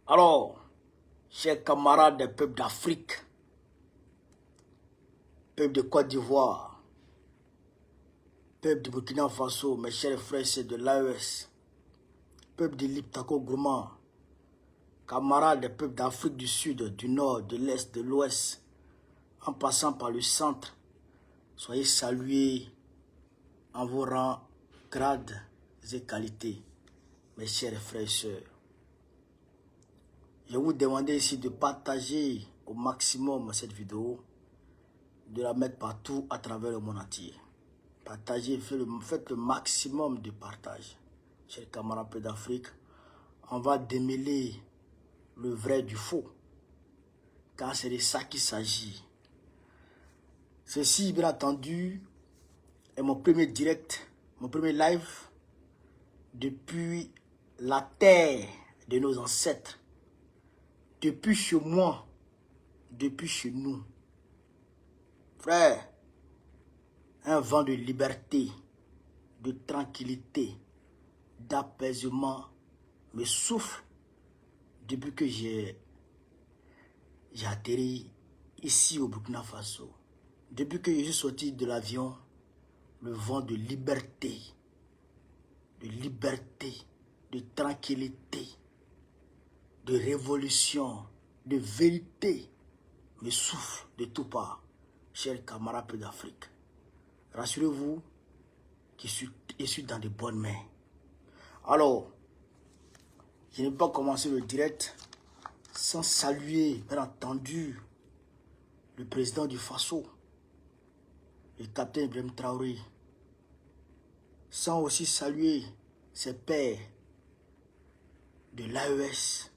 Alors, chers camarades des peuples d'Afrique, peuple de Côte d'Ivoire, peuple de Burkina Faso, mes chers frères et de l'AES, peuple de Liptako Gourmand, camarades des peuples d'Afrique du Sud, du Nord, de l'Est, de l'Ouest, en passant par le centre, soyez salués en vos rangs, grades et qualités, mes chers frères et sœurs. Je vous demande ici de partager au maximum cette vidéo, de la mettre partout à travers le monde entier. Partagez, faites le maximum de partage. Chers camarades d'Afrique, on va démêler le vrai du faux, car c'est de ça qu'il s'agit. Ceci, bien entendu, est mon premier direct, mon premier live depuis la terre de nos ancêtres, depuis chez moi, depuis chez nous. Frère, un vent de liberté, de tranquillité, d'apaisement me souffle depuis que j'ai atterri ici au Burkina Faso. Depuis que je suis sorti de l'avion, le vent de liberté, de tranquillité, de révolution, de vérité me souffle de tout part, chers camarades d'Afrique. Rassurez-vous que je suis dans de bonnes mains. Alors, je n'ai pas commencé le direct sans saluer, bien entendu, le président du Faso, le capitaine Ibrahim Traoré, sans aussi saluer ses pairs de l'AES,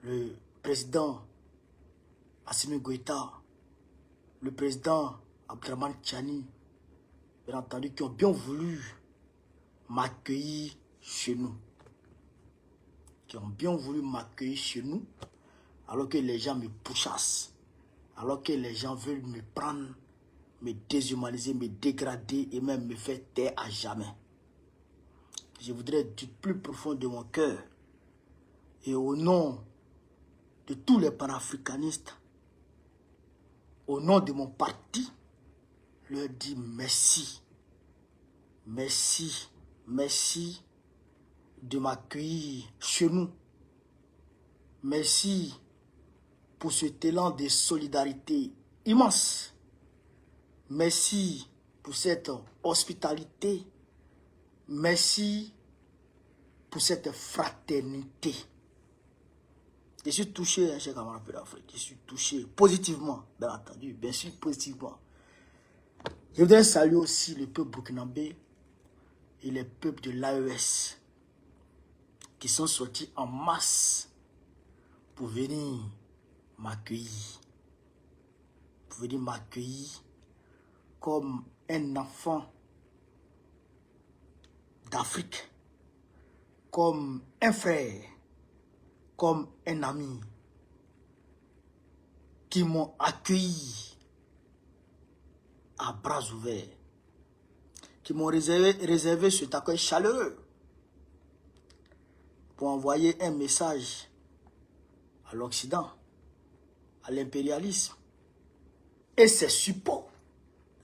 le président Assimi Goïta, le président Abdraman Tchani, bien entendu, qui ont bien voulu m'accueillir chez nous. Alors que les gens me pourchassent, alors que les gens veulent me prendre, me déshumaniser, me dégrader et même me faire taire à jamais. Je voudrais du plus profond de mon cœur et au nom de tous les panafricanistes, au nom de mon parti, leur dire merci. Merci de m'accueillir chez nous. Merci pour cet élan de solidarité immense. Merci pour cette hospitalité. Merci pour cette fraternité. Je suis touché, chers camarades d'Afrique. Je suis touché positivement, bien entendu, bien sûr positivement. Je voudrais saluer aussi le peuple burkinabé et les peuples de l'AES qui sont sortis en masse pour venir m'accueillir. Pour venir m'accueillir comme un enfant d'Afrique, comme un frère, comme un ami, qui m'ont accueilli à bras ouverts, qui m'ont réservé cet accueil chaleureux pour envoyer un message à l'Occident, à l'impérialisme et ses suppôts.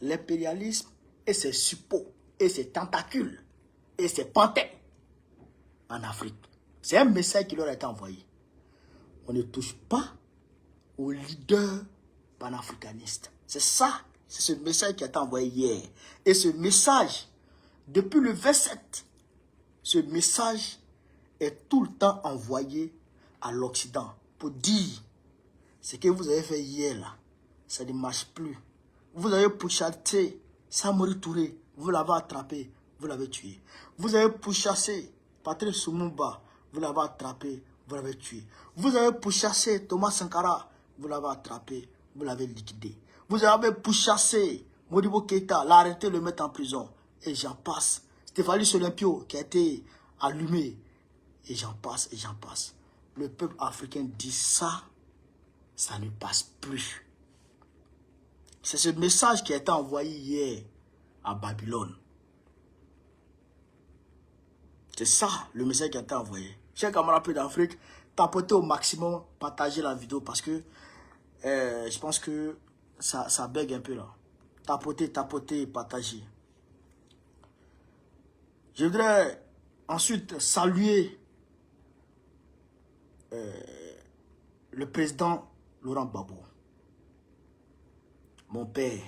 L'impérialisme et ses suppôts, et ses tentacules, et ses panthères en Afrique. C'est un message qui leur a été envoyé. On ne touche pas aux leaders panafricanistes. C'est ça, c'est ce message qui a été envoyé hier. Et ce message, depuis le 27, ce message est tout le temps envoyé à l'Occident pour dire ce que vous avez fait hier là, ça ne marche plus. Vous avez pourchassé Samori Touré, vous l'avez attrapé, vous l'avez tué. Vous avez pourchassé Patrice Lumumba, vous l'avez attrapé, vous l'avez tué. Vous avez pourchassé Thomas Sankara, vous l'avez attrapé, vous l'avez liquidé. Vous avez pourchassé Modibo Keïta, l'arrêté, le mettre en prison. Et j'en passe. Stéphanie Olympio qui a été allumé. Et j'en passe, et j'en passe. Le peuple africain dit ça, ça ne passe plus. C'est ce message qui a été envoyé hier à Babylone. C'est ça le message qui a été envoyé. Chers camarades d'Afrique, tapotez au maximum, partagez la vidéo parce que je pense que ça bug un peu là. Tapotez, partagez. Je voudrais ensuite saluer le président Laurent Gbagbo. Mon père,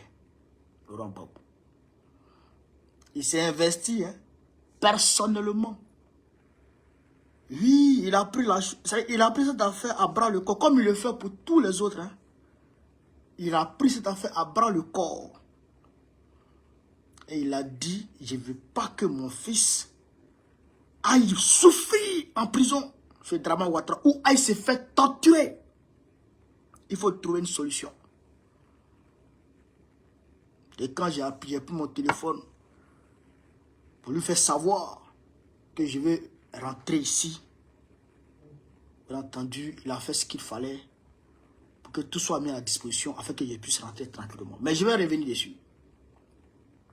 Laurent Gbagbo. Il s'est investi personnellement. Oui, il a pris cette affaire à bras le corps, comme il le fait pour tous les autres. Hein. Il a pris cette affaire à bras le corps. Et il a dit, je ne veux pas que mon fils aille souffrir en prison, ce Dramane Ouattara, ou aille se faire torturer. Il faut trouver une solution. Et quand j'ai appuyé pour mon téléphone, pour lui faire savoir que je vais rentrer ici, bien entendu, il a fait ce qu'il fallait pour que tout soit mis à disposition afin que je puisse rentrer tranquillement. Mais je vais revenir dessus.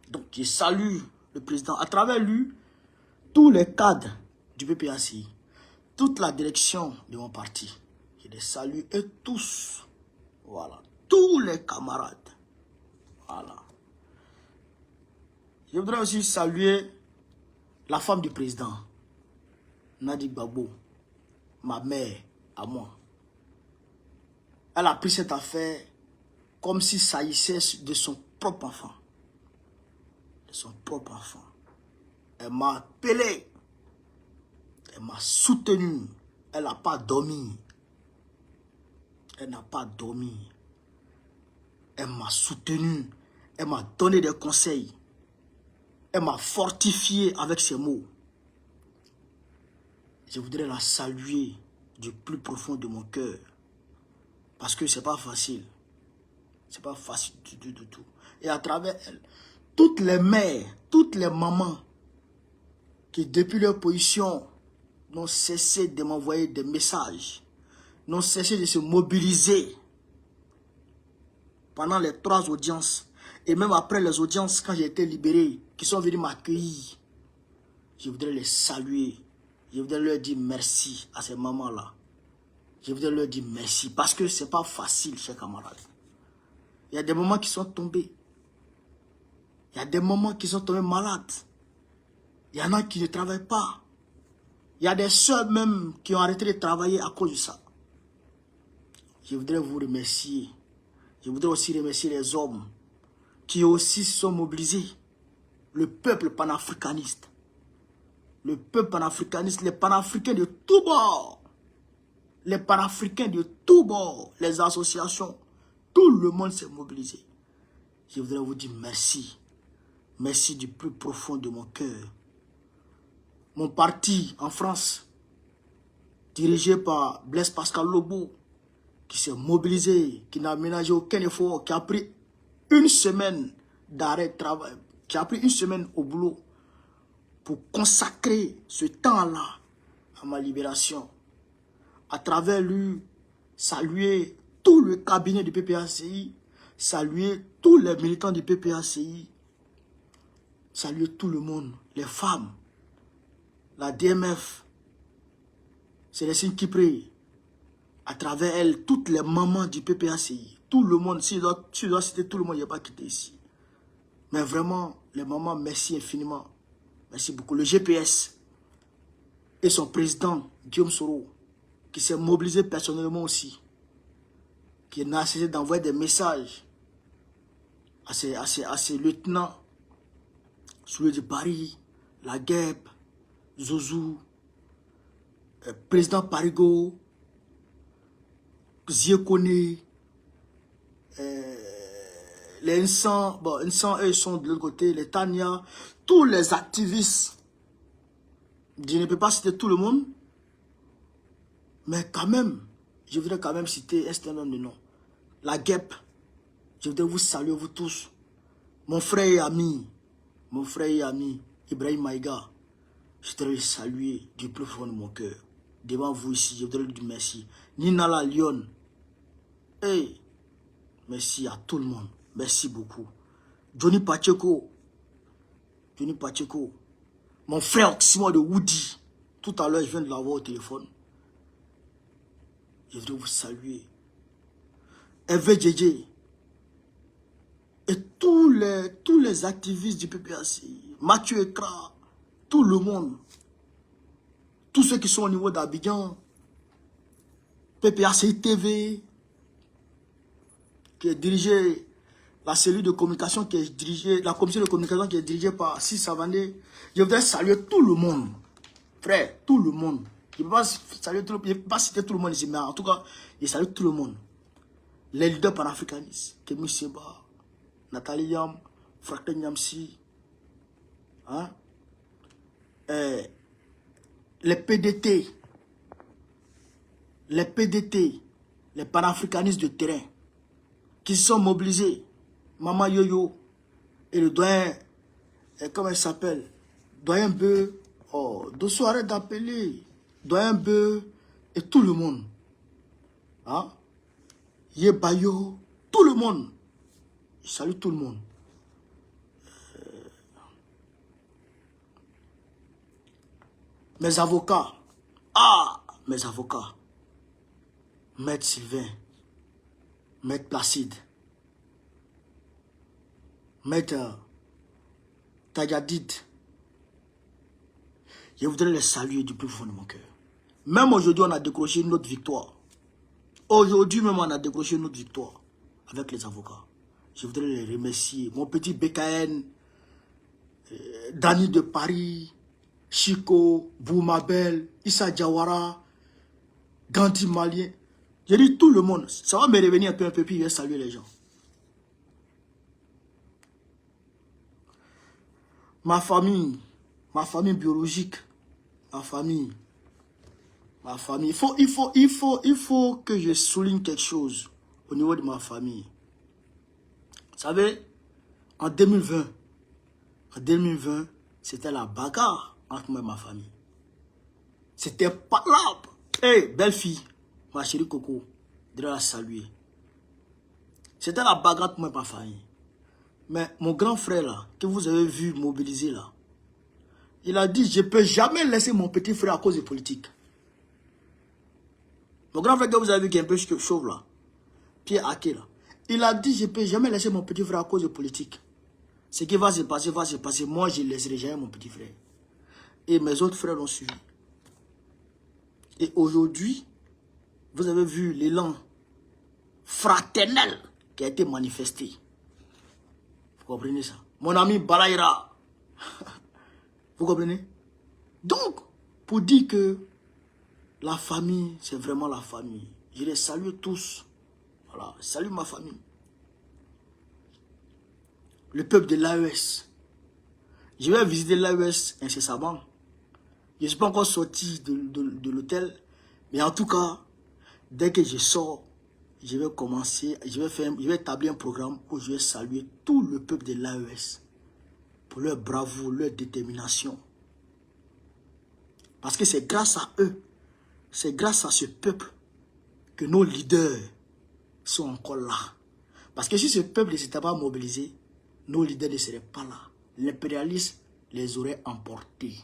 Donc, je salue le président. À travers lui, tous les cadres du PPACI, toute la direction de mon parti, je les salue et tous, voilà, tous les camarades, voilà. Je voudrais aussi saluer la femme du président, Nadi Gbagbo, ma mère, à moi. Elle a pris cette affaire comme s'il s'agissait de son propre enfant. De son propre enfant. Elle m'a appelé. Elle m'a soutenu. Elle n'a pas dormi. Elle n'a pas dormi. Elle m'a soutenu. Elle m'a donné des conseils. Elle m'a fortifié avec ses mots. Je voudrais la saluer du plus profond de mon cœur. Parce que ce n'est pas facile. Ce n'est pas facile du tout. Et à travers elle, toutes les mères, toutes les mamans qui depuis leur position n'ont cessé de m'envoyer des messages, n'ont cessé de se mobiliser pendant les 3 audiences. Et même après les audiences, quand j'ai été libéré, qui sont venus m'accueillir, je voudrais les saluer. Je voudrais leur dire merci à ces mamans-là. Je voudrais leur dire merci. Parce que ce n'est pas facile, chers camarades. Il y a des moments qui sont tombés. Il y a des moments qui sont tombés malades. Il y en a qui ne travaillent pas. Il y a des soeurs même qui ont arrêté de travailler à cause de ça. Je voudrais vous remercier. Je voudrais aussi remercier les hommes qui aussi se sont mobilisés. Le peuple panafricaniste. Le peuple panafricaniste, les panafricains de tous bords. Les panafricains de tous bords, les associations, tout le monde s'est mobilisé. Je voudrais vous dire merci. Merci du plus profond de mon cœur. Mon parti en France, dirigé par Blaise Pascal Lobo, qui s'est mobilisé, qui n'a ménagé aucun effort, qui a pris une semaine d'arrêt de travail, qui a pris une semaine au boulot pour consacrer ce temps-là à ma libération. À travers lui, saluer tout le cabinet du PPACI, saluer tous les militants du PPACI, saluer tout le monde, les femmes, la DMF, Célestine Kipré, à travers elle, toutes les mamans du PPACI, tout le monde, si je dois citer tout le monde, il n'y a pas quitté ici. Mais vraiment, les mamans, merci infiniment. Merci beaucoup. Le GPS et son président, Guillaume Soro, qui s'est mobilisé personnellement aussi, qui n'a cessé d'envoyer des messages à ses lieutenants, celui de Paris, la Guêpe, Zouzou, président Parigo, Ziekone, les Insan, bon, Insan, eux, sont de l'autre côté, les Tania, tous les activistes. Je ne peux pas citer tout le monde, mais quand même, je voudrais quand même citer un certain nombre de noms. La Guêpe, je voudrais vous saluer, vous tous. Mon frère et ami, Ibrahim Maïga, je voudrais le saluer du plus profond de mon cœur. Devant vous ici, je voudrais lui dire merci. Nina la Lyon, hey, merci à tout le monde. Merci beaucoup. Johnny Pacheco, mon frère Oxymore de Woody, Tout à l'heure, je viens de l'avoir au téléphone. Je voudrais vous saluer. Hervé Djedje. Et tous les activistes du PPAC. Mathieu Ekra. Tout le monde. Tous ceux qui sont au niveau d'Abidjan. PPAC TV. Qui est dirigé. La cellule de communication qui est dirigée. La commission de communication qui est dirigée par Sis Savané. Je voudrais saluer tout le monde. Frère, tout le monde. Je ne peux pas citer tout le monde ici, mais en tout cas, je salue tout le monde. Les leaders panafricanistes, Kémy Séba, Nathalie Yam, Fracté Nyamsi, hein? Les PDT, les panafricanistes de terrain, qui se sont mobilisés, Maman Yoyo, et le doyen, comment il s'appelle, doyen Beu, oh, Dosso arrête d'appeler, doyen Beu, et tout le monde, hein? Yebayo, tout le monde. Je salue tout le monde. Mes avocats. Ah, mes avocats. Maître Sylvain. Maître Placide. Maître Tayadid. Je voudrais les saluer du plus fond de mon cœur. Même aujourd'hui, on a décroché une autre victoire. Aujourd'hui même, on a décroché une autre victoire avec les avocats. Je voudrais les remercier. Mon petit BKN, Dani de Paris, Chico, Boumabel, Issa Diawara, Gandhi Malien. J'ai dit tout le monde. Ça va me revenir un peu, puis je vais saluer les gens. Ma famille biologique, ma famille. Il faut que je souligne quelque chose au niveau de ma famille. Vous savez, en 2020, c'était la bagarre entre moi et ma famille. C'était pas là. Hé, belle fille, ma chérie Coco, je dois la saluer. C'était la bagarre entre moi et ma famille. Mais mon grand frère là, que vous avez vu mobiliser là, il a dit, je ne peux jamais laisser mon petit frère à cause de politique. Mon grand frère que vous avez vu qui est un peu chauve là, Pierre Aké là, il a dit, je ne peux jamais laisser mon petit frère à cause de politique. Ce qui va se passer, va se passer. Moi, je ne laisserai jamais mon petit frère. Et mes autres frères l'ont suivi. Et aujourd'hui, vous avez vu l'élan fraternel qui a été manifesté. Vous comprenez ça? Mon ami Balaïra. Vous comprenez? Donc, pour dire que la famille, c'est vraiment la famille. Je les salue tous. Voilà, je salue ma famille. Le peuple de l'AES. Je vais visiter l'AES incessamment. Je ne suis pas encore sorti de l'hôtel. Mais en tout cas, dès que je sors, je vais commencer, je vais établir un programme où je vais saluer tout le peuple de l'AES pour leur bravoure, leur détermination. Parce que c'est grâce à eux, c'est grâce à ce peuple que nos leaders sont encore là. Parce que si ce peuple ne s'était pas mobilisé, nos leaders ne seraient pas là. L'impérialisme les aurait emportés.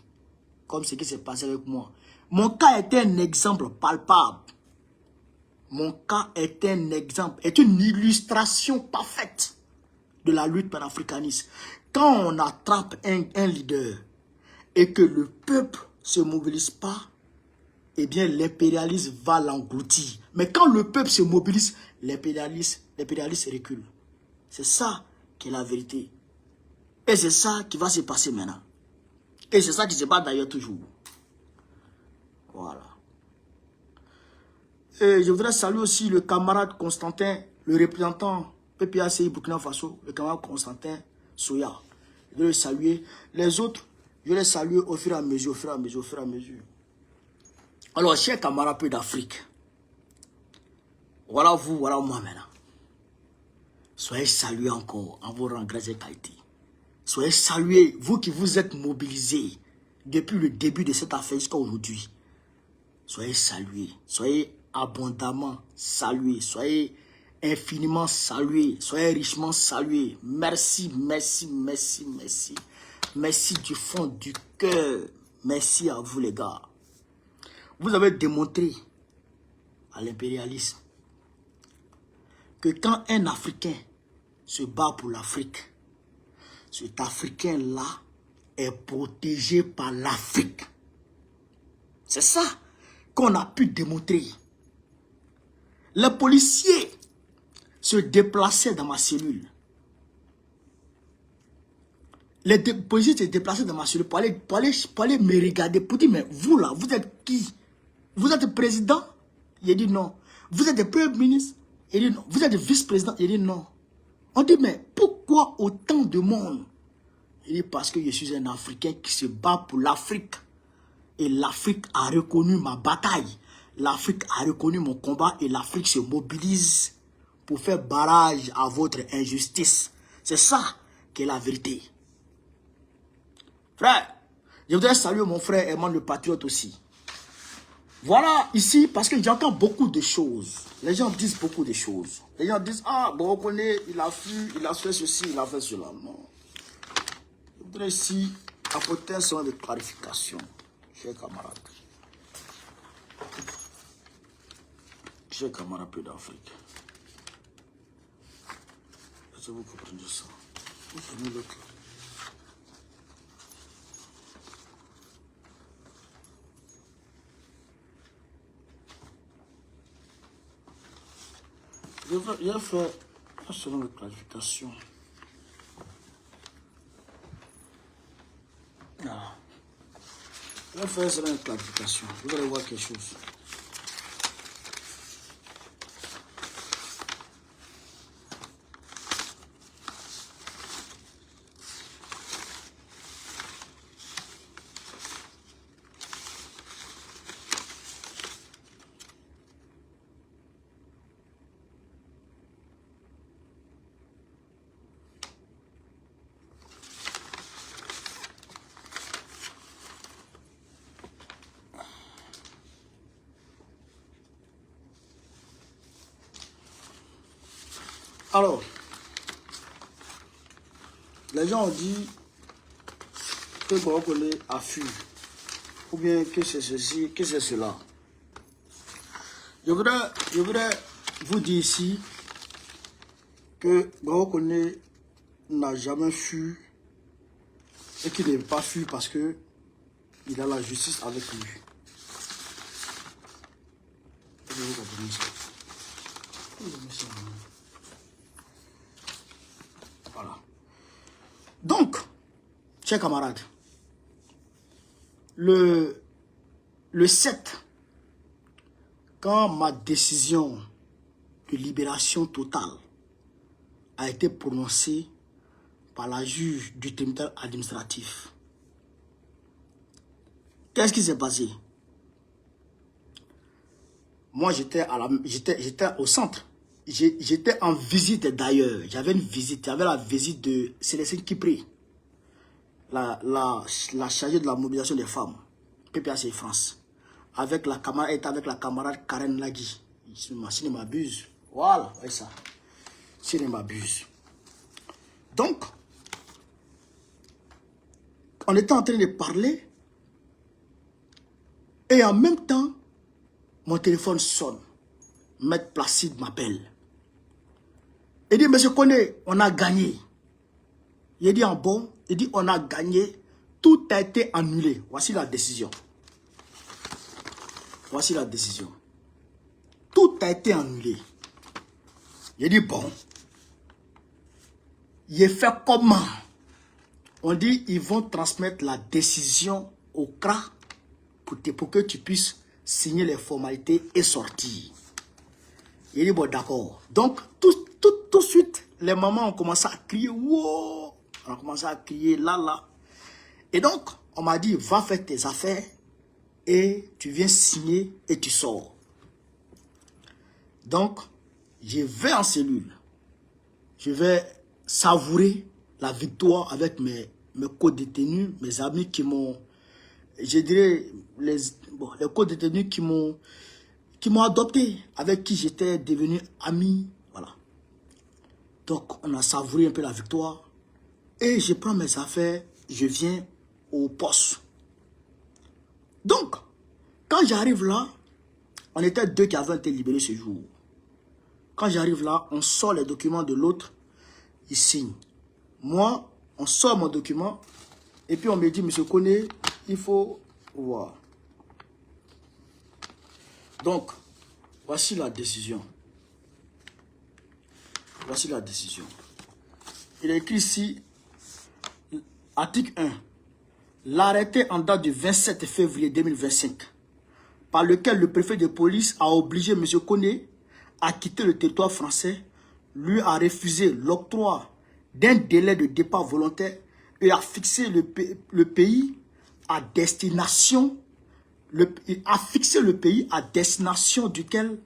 Comme ce qui s'est passé avec moi. Mon cas est un exemple palpable. Mon cas est un exemple, est une illustration parfaite de la lutte panafricaniste. Quand on attrape un leader et que le peuple ne se mobilise pas, eh bien l'impérialisme va l'engloutir. Mais quand le peuple se mobilise, l'impérialisme recule. C'est ça qui est la vérité. Et c'est ça qui va se passer maintenant. Et c'est ça qui se passe d'ailleurs toujours. Voilà. Et je voudrais saluer aussi le camarade Constantin, le représentant PPACI Burkina Faso, le camarade Constantin Soya. Je voudrais le saluer. Les autres, je les salue au fur et à mesure, Alors, chers camarades peu d'Afrique, voilà vous, voilà moi maintenant. Soyez salués encore en vos rangs grâce et qualité. Soyez salués, vous qui vous êtes mobilisés depuis le début de cette affaire jusqu'à aujourd'hui. Soyez salués, soyez abondamment salués, soyez infiniment salués, soyez richement salués. Merci, merci, merci, merci. Merci du fond du cœur. Merci à vous les gars. vous avez démontré à l'impérialisme que quand un Africain se bat pour l'Afrique, cet Africain-là est protégé par l'Afrique. C'est ça qu'on a pu démontrer. Les policiers se déplaçaient dans ma cellule. Les policiers se déplaçaient dans ma cellule pour aller me regarder, pour dire, mais vous là, vous êtes qui? Vous êtes président? Il dit non. Vous êtes le premier ministre? Il dit non. Vous êtes le vice-président? Il dit non. On dit, mais pourquoi autant de monde? Il dit, parce que je suis un Africain qui se bat pour l'Afrique. Et l'Afrique a reconnu ma bataille. L'Afrique a reconnu mon combat et l'Afrique se mobilise pour faire barrage à votre injustice. C'est ça qui est la vérité. Frère, je voudrais saluer mon frère Herman le Patriote aussi. Voilà, ici, parce que j'entends beaucoup de choses. Les gens disent beaucoup de choses. Les gens disent, ah, bon, on connaît, il a fui, il a fait ceci, il a fait cela. Non. Je voudrais ici apporter un certain de clarification, chers camarades. Chers camarades peu d'Afrique. Est-ce que vous comprenez ça? Vous comprenez l'autre là? Je vais faire un certain de clarification. Ah. Je vais faire un certain de clarification. Vous allez voir quelque chose. Alors, les gens ont dit que Borokole a fui, ou bien que c'est ceci, que c'est cela. Je voudrais vous dire ici que Borokole n'a jamais fui et qu'il n'est pas fui parce que il a la justice avec lui. Vous comprenez ça? Voilà. Donc, chers camarades, le 7, quand ma décision de libération totale a été prononcée par la juge du tribunal administratif, qu'est-ce qui s'est passé? Moi, j'étais au centre. J'étais en visite d'ailleurs. J'avais une visite. J'avais la visite de Célestine Kipré, la chargée de la mobilisation des femmes, PPAC France. Avec la camarade Karen Lagui. Si je ne m'abuse. Voilà, c'est ça. Si je ne m'abuse. Donc, on était en train de parler. Et en même temps, mon téléphone sonne. Maître Placide m'appelle. Il dit, monsieur Koné, on a gagné. Il dit en bon, il dit, on a gagné. Tout a été annulé. Voici la décision. Voici la décision. Tout a été annulé. Il dit, bon. Il fait comment? On dit, ils vont transmettre la décision au CRA pour que tu puisses signer les formalités et sortir. Il dit, bon, d'accord. Donc, tout de suite, les mamans ont commencé à crier, wow! On a commencé à crier, là, là. Et donc, on m'a dit, va faire tes affaires et tu viens signer et tu sors. Donc, je vais en cellule. Je vais savourer la victoire avec mes co-détenus, mes amis qui m'ont, je dirais, les co-détenus qui m'ont adopté, avec qui j'étais devenu ami. Voilà. Donc, on a savouré un peu la victoire. Et je prends mes affaires, je viens au poste. Donc, Quand j'arrive là, on était deux qui avaient été libérés ce jour. Quand j'arrive là, on sort les documents de l'autre, il signe. Moi, on sort mon document, et puis on me dit, monsieur Koné, il faut voir. Donc, voici la décision. Voici la décision. Il est écrit ici, article 1, l'arrêté en date du 27 février 2025, par lequel le préfet de police a obligé M. Koné à quitter le territoire français, lui a refusé l'octroi d'un délai de départ volontaire et a fixé le pays à destination, duquel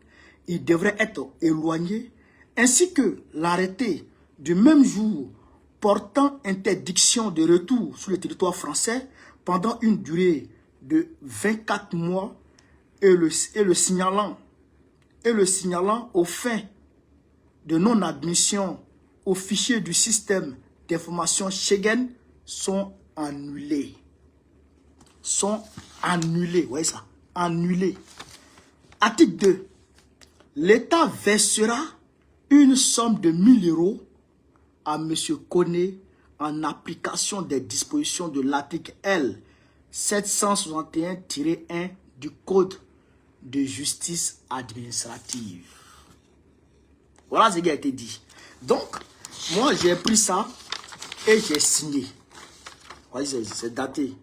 il devrait être éloigné, ainsi que l'arrêté du même jour portant interdiction de retour sur le territoire français pendant une durée de 24 mois et le signalant aux fins de non-admission au fichier du système d'information Schengen sont annulés. Sont annulés, vous voyez ça? Annulés. Article 2. L'État versera une somme de 1000 € à M. Koné en application des dispositions de l'article L. 761-1 du Code de justice administrative. Voilà ce qui a été dit. Donc, moi j'ai pris ça et j'ai signé. Vous voyez, c'est daté.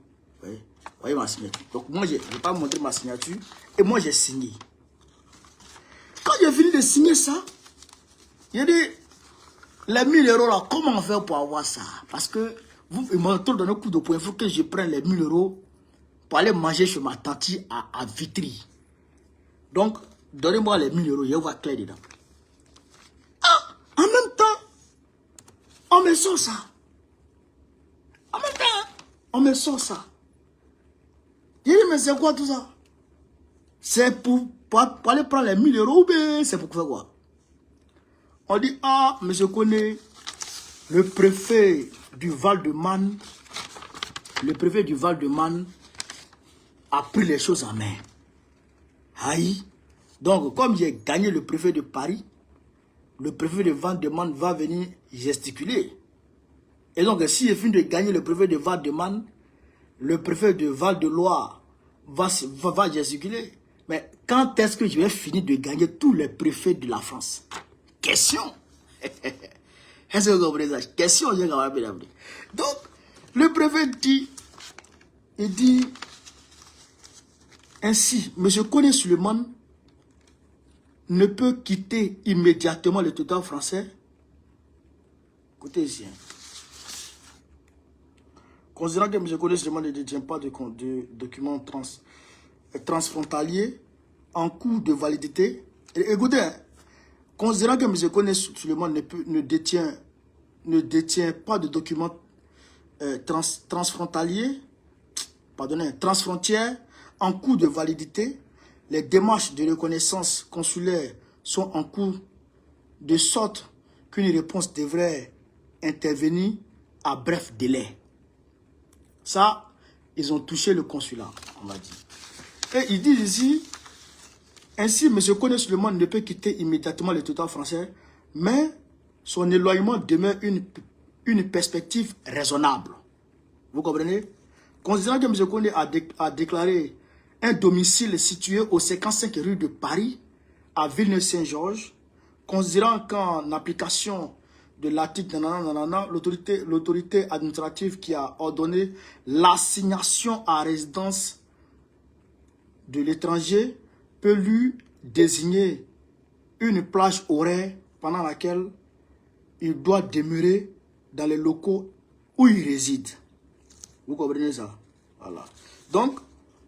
Vous voyez ma signature. Donc moi, je ne vais pas montrer ma signature. Et moi, j'ai signé. Quand j'ai fini de signer ça, j'ai dit, les 1000 € là, comment on fait pour avoir ça? Parce que ils m'ont donné un coup de poing. Il faut que je prenne les 1000 € pour aller manger chez ma tante à Vitry. Donc, donnez-moi les 1000 €, je vais voir clair dedans. Ah, en même temps, on me sort ça. En même temps, on me sort ça. J'ai dit, mais c'est quoi tout ça? C'est pour aller prendre les 1000 € ou bien c'est pour faire quoi? On dit, ah, monsieur Koné, le préfet du Val-de-Marne, a pris les choses en main. Aïe. Donc, comme j'ai gagné le préfet de Paris, le préfet de Val-de-Marne va venir gesticuler. Et donc, si je finis de gagner le préfet de Val-de-Marne, le préfet de Val-de-Loire va gesticuler. Mais quand est-ce que je vais finir de gagner tous les préfets de la France? Question. Est-ce que vous comprenez ça? Question, je vais vous. Donc, le préfet dit, il dit, ainsi, M. Koné Suleiman ne peut quitter immédiatement le territoire français. Écoutez ici. Considérant que M. Koné Suleiman ne détient pas de documents transfrontaliers en cours de validité. Écoutez, considérant que M. Koné Suleiman ne détient pas de documents transfrontaliers, transfrontières, en cours de validité, les démarches de reconnaissance consulaire sont en cours, de sorte qu'une réponse devrait intervenir à bref délai. Ça, ils ont touché le consulat, on m'a dit. Et ils disent ici, ainsi, M. Koné Suleiman ne peut quitter immédiatement le territoire français, mais son éloignement demeure une perspective raisonnable. Vous comprenez? Considérant que M. Koné a déclaré un domicile situé au 55 rue de Paris, à Villeneuve-Saint-Georges, considérant qu'en application de l'article l'autorité administrative qui a ordonné l'assignation à résidence de l'étranger peut lui désigner une plage horaire pendant laquelle il doit demeurer dans les locaux où il réside. Vous comprenez ça? Voilà. Donc,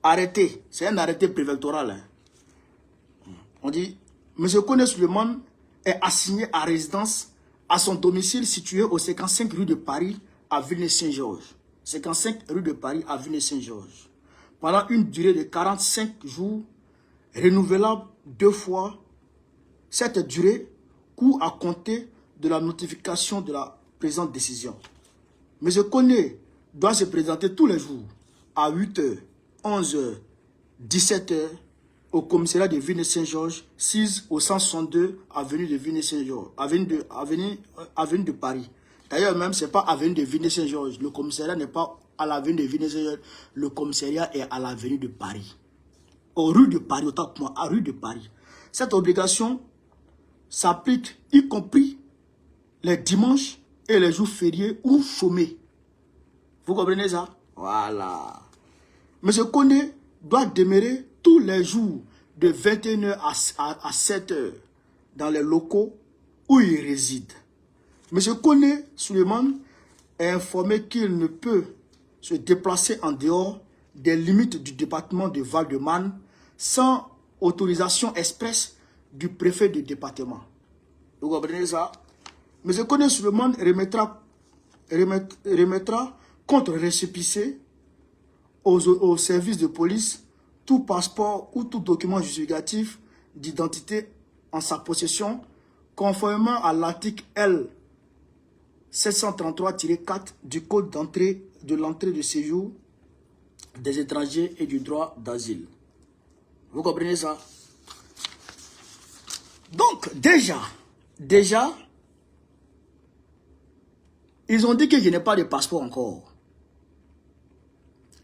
arrêté. C'est un arrêté préfectoral. Hein. On dit, M. Koné Suleiman est assigné à résidence à son domicile situé au 55 rue de Paris à Villeneuve-Saint-Georges. 55 rue de Paris à Villeneuve-Saint-Georges. Pendant une durée de 45 jours, renouvelable 2 fois. Cette durée court à compter de la notification de la présente décision. M. Koné doit se présenter tous les jours à 8 h, 11 h, 17 h au commissariat de Villeneuve-Saint-Georges, 6 au 162 avenue de Villeneuve-Saint-Georges, avenue de Paris. D'ailleurs, même, ce n'est pas avenue de Villeneuve-Saint-Georges. Le commissariat n'est pas à l'avenue de Villeneuve-Saint-Georges. Le commissariat est à l'avenue de Paris. Aux rues de Paris, autant que moi, à rue de Paris. Cette obligation s'applique y compris les dimanches et les jours fériés ou chômés. Vous comprenez ça? Voilà. Monsieur Koné doit demeurer tous les jours de 21 h à 7 h dans les locaux où il réside. Monsieur Koné Suleiman est informé qu'il ne peut se déplacer en dehors des limites du département de Val-de-Marne sans autorisation expresse du préfet du département. Vous comprenez ça? Monsieur Koné Suleiman remettra contre récépissé aux services de police tout passeport ou tout document justificatif d'identité en sa possession, conformément à l'article L. 733-4 du Code de l'entrée de séjour des étrangers et du droit d'asile. Vous comprenez ça? Donc, déjà, ils ont dit que je n'ai pas de passeport encore.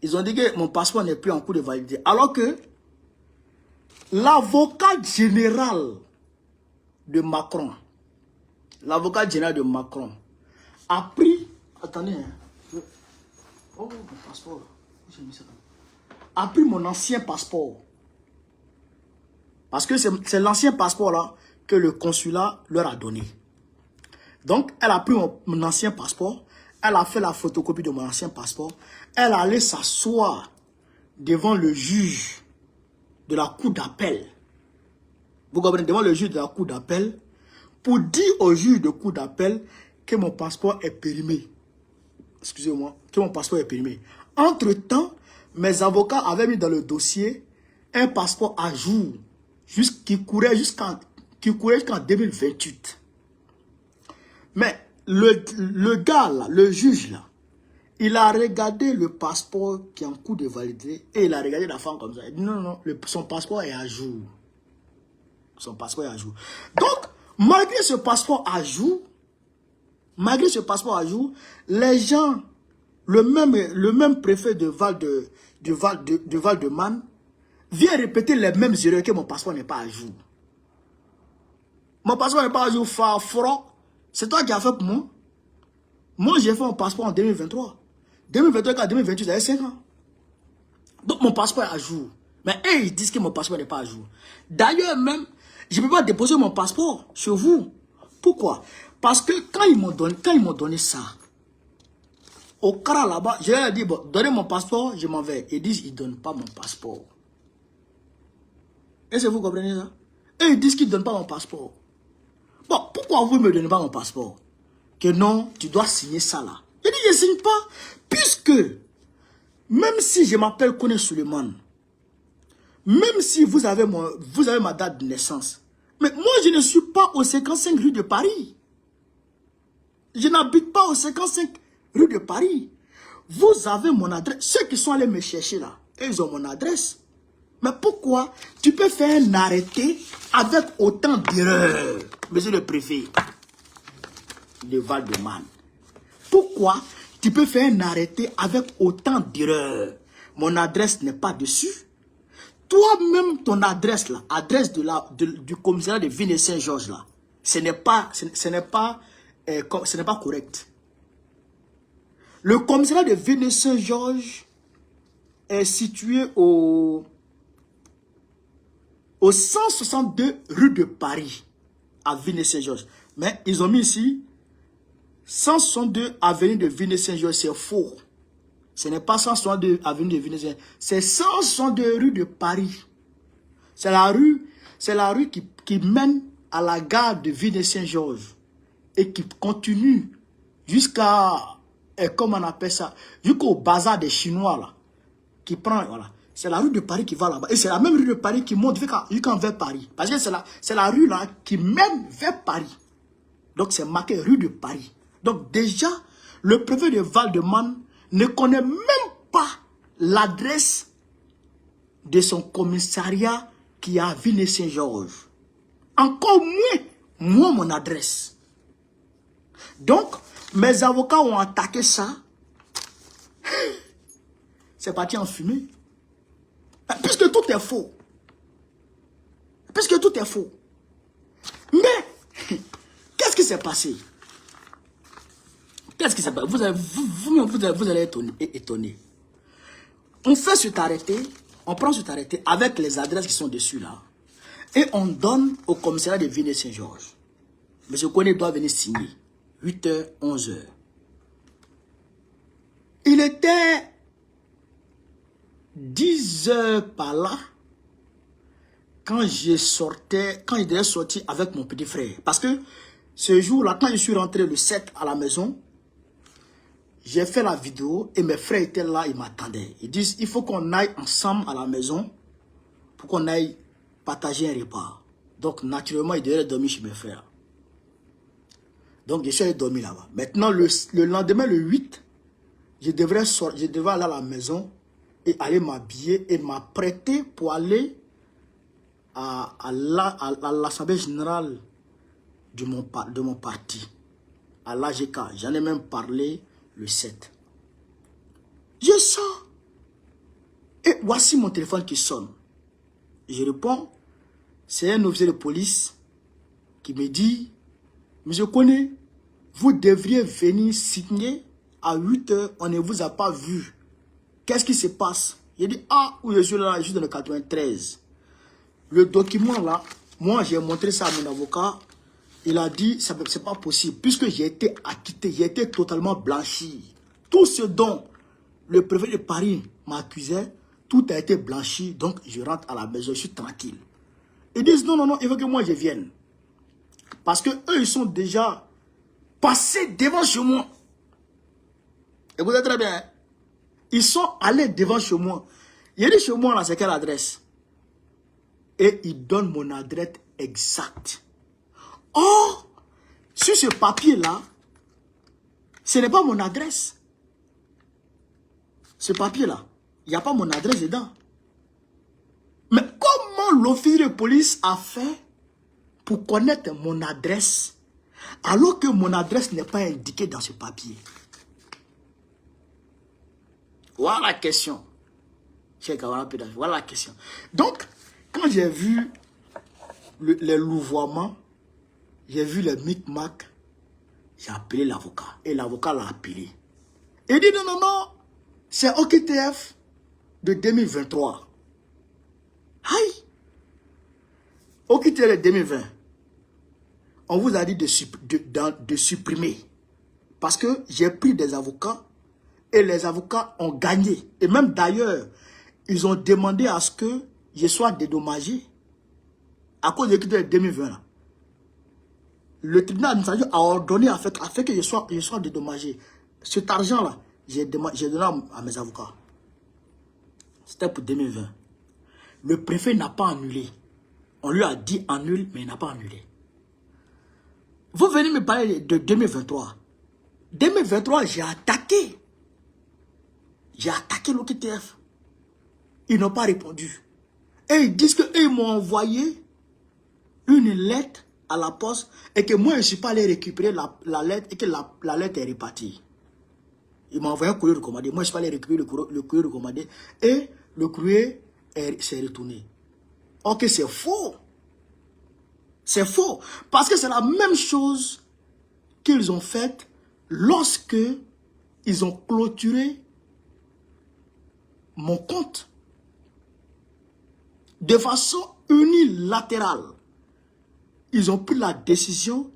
Ils ont dit que mon passeport n'est plus en cours de validité. Alors que l'avocat général de Macron, a pris... Attendez, oh, mon passeport. J'ai mis ça. A pris mon ancien passeport. Parce que c'est l'ancien passeport là que le consulat leur a donné. Donc, elle a pris mon ancien passeport. Elle a fait la photocopie de mon ancien passeport. Elle allait s'asseoir devant le juge de la cour d'appel. Vous comprenez? Devant le juge de la cour d'appel pour dire au juge de cour d'appel que mon passeport est périmé. Excusez-moi, que mon passeport est périmé. Entre-temps, mes avocats avaient mis dans le dossier un passeport à jour qui courait jusqu'en 2028. Mais le gars là, le juge là, il a regardé le passeport qui est en cours de validité et il a regardé la femme comme ça. Il dit non, son passeport est à jour. Son passeport est à jour. Donc, malgré ce passeport à jour, les gens, le même préfet de Val-de-Marne vient répéter les mêmes erreurs que mon passeport n'est pas à jour. Mon passeport n'est pas à jour, froid. C'est toi qui as fait pour moi. Moi, j'ai fait mon passeport en 2023. 2023 à 2028, ça fait 5 ans. Donc, mon passeport est à jour. Mais eux, ils disent que mon passeport n'est pas à jour. D'ailleurs, même, je ne peux pas déposer mon passeport chez vous. Pourquoi? Parce que quand ils m'ont donné ça, au Kara là-bas, je leur ai dit, bon, donnez mon passeport, je m'en vais. Ils disent, ils ne donnent pas mon passeport. Est-ce que vous comprenez ça? Et ils disent qu'ils ne donnent pas mon passeport. Bon, pourquoi vous ne me donnez pas mon passeport? Que non, tu dois signer ça là. Je dis, je ne signe pas. Puisque, même si je m'appelle Koné Suleiman, même si vous avez ma date de naissance, mais moi je ne suis pas au 55 rue de Paris. Je n'habite pas au 55 rue de Paris. Vous avez mon adresse. Ceux qui sont allés me chercher là, ils ont mon adresse. Mais pourquoi tu peux faire un arrêté avec autant d'erreurs, monsieur le préfet de Val-de-Marne? Pourquoi tu peux faire un arrêté avec autant d'erreurs? Mon adresse n'est pas dessus. Toi-même, ton adresse là, adresse du commissariat de Villeneuve-Saint-Georges là, ce n'est pas correct. Le commissariat de Villeneuve-Saint-Georges est situé au 162 rue de Paris, à Villeneuve-Saint-Georges. Mais ils ont mis ici 162 avenue de Villeneuve-Saint-Georges, c'est faux. Ce n'est pas 162 avenue de Villeneuve-Saint-Georges, c'est 162 rue de Paris. C'est la rue qui mène à la gare de Villeneuve-Saint-Georges et qui continue jusqu'à, comment on appelle ça, jusqu'au bazar des Chinois là, qui prend, voilà. C'est la rue de Paris qui va là-bas. Et c'est la même rue de Paris qui monte vers Paris. Parce que c'est la rue là qui mène vers Paris. Donc c'est marqué rue de Paris. Donc déjà, le préfet de Val-de-Marne ne connaît même pas l'adresse de son commissariat qui a Ville Saint-Georges. Encore moins, moi, mon adresse. Donc, mes avocats ont attaqué ça. C'est parti en fumée. Puisque tout est faux. Puisque tout est faux. Mais, qu'est-ce qui s'est passé? Qu'est-ce qui s'est passé? Vous allez être étonné. On fait cet arrêté, on prend cet arrêté avec les adresses qui sont dessus là. Et on donne au commissariat de Ville Saint-Georges. Monsieur Koné doit venir signer. 8h, 11h. Il était 10h par là. Quand je devais sortir avec mon petit frère. Parce que ce jour-là, quand je suis rentré le 7 à la maison, j'ai fait la vidéo et mes frères étaient là, ils m'attendaient. Ils disent, il faut qu'on aille ensemble à la maison pour qu'on aille partager un repas. Donc, naturellement, ils devaient dormir chez mes frères. Donc, je suis allé dormir là-bas. Maintenant, le lendemain, le 8, je devais aller à la maison et aller m'habiller et m'apprêter pour aller à l'Assemblée générale de mon parti, à l'AGK. J'en ai même parlé le 7. Je sors. Et voici mon téléphone qui sonne. Je réponds. C'est un officier de police qui me dit, Monsieur Koné, vous devriez venir signer à 8h. On ne vous a pas vu. Qu'est-ce qui se passe? J'ai dit, ah, oui, je suis là, je suis dans le 93. Le document là, moi j'ai montré ça à mon avocat. Il a dit, c'est pas possible. Puisque j'ai été acquitté, j'ai été totalement blanchi. Tout ce dont le préfet de Paris m'accusait, tout a été blanchi. Donc je rentre à la maison, je suis tranquille. Ils disent, non, non, non, il faut que moi je vienne. Parce que eux, ils sont déjà passés devant chez moi. Écoutez très bien. Ils sont allés devant chez moi. Il a dit chez moi là, c'est quelle adresse? Et il donne mon adresse exacte. Or, sur ce papier-là, ce n'est pas mon adresse. Ce papier-là, il n'y a pas mon adresse dedans. Mais comment l'officier de police a fait pour connaître mon adresse alors que mon adresse n'est pas indiquée dans ce papier? Voilà la question. Voilà la question. Donc, quand j'ai vu les louvoiements, j'ai vu les micmacs, j'ai appelé l'avocat. Et l'avocat l'a appelé. Il dit non, non, non, c'est OQTF de 2023. Aïe! OQTF de 2020. On vous a dit de supprimer. Parce que j'ai pris des avocats et les avocats ont gagné. Et même d'ailleurs, ils ont demandé à ce que je sois dédommagé à cause de l'OQTF de 2020. Là. Le tribunal administratif a ordonné à fait que je sois dédommagé. Cet argent-là, j'ai donné à mes avocats. C'était pour 2020. Le préfet n'a pas annulé. On lui a dit annule, mais il n'a pas annulé. Vous venez me parler de 2023. 2023, j'ai attaqué. J'ai attaqué l'OQTF. Ils n'ont pas répondu. Et ils disent qu'ils m'ont envoyé une lettre à la poste et que moi, je ne suis pas allé récupérer la lettre et que la lettre est repartie. Ils m'ont envoyé un courrier recommandé. Moi, je ne suis pas allé récupérer le courrier recommandé et le courrier s'est retourné. Ok, c'est faux. C'est faux. Parce que c'est la même chose qu'ils ont faite lorsque ils ont clôturé mon compte. De façon unilatérale. Ils ont pris la décision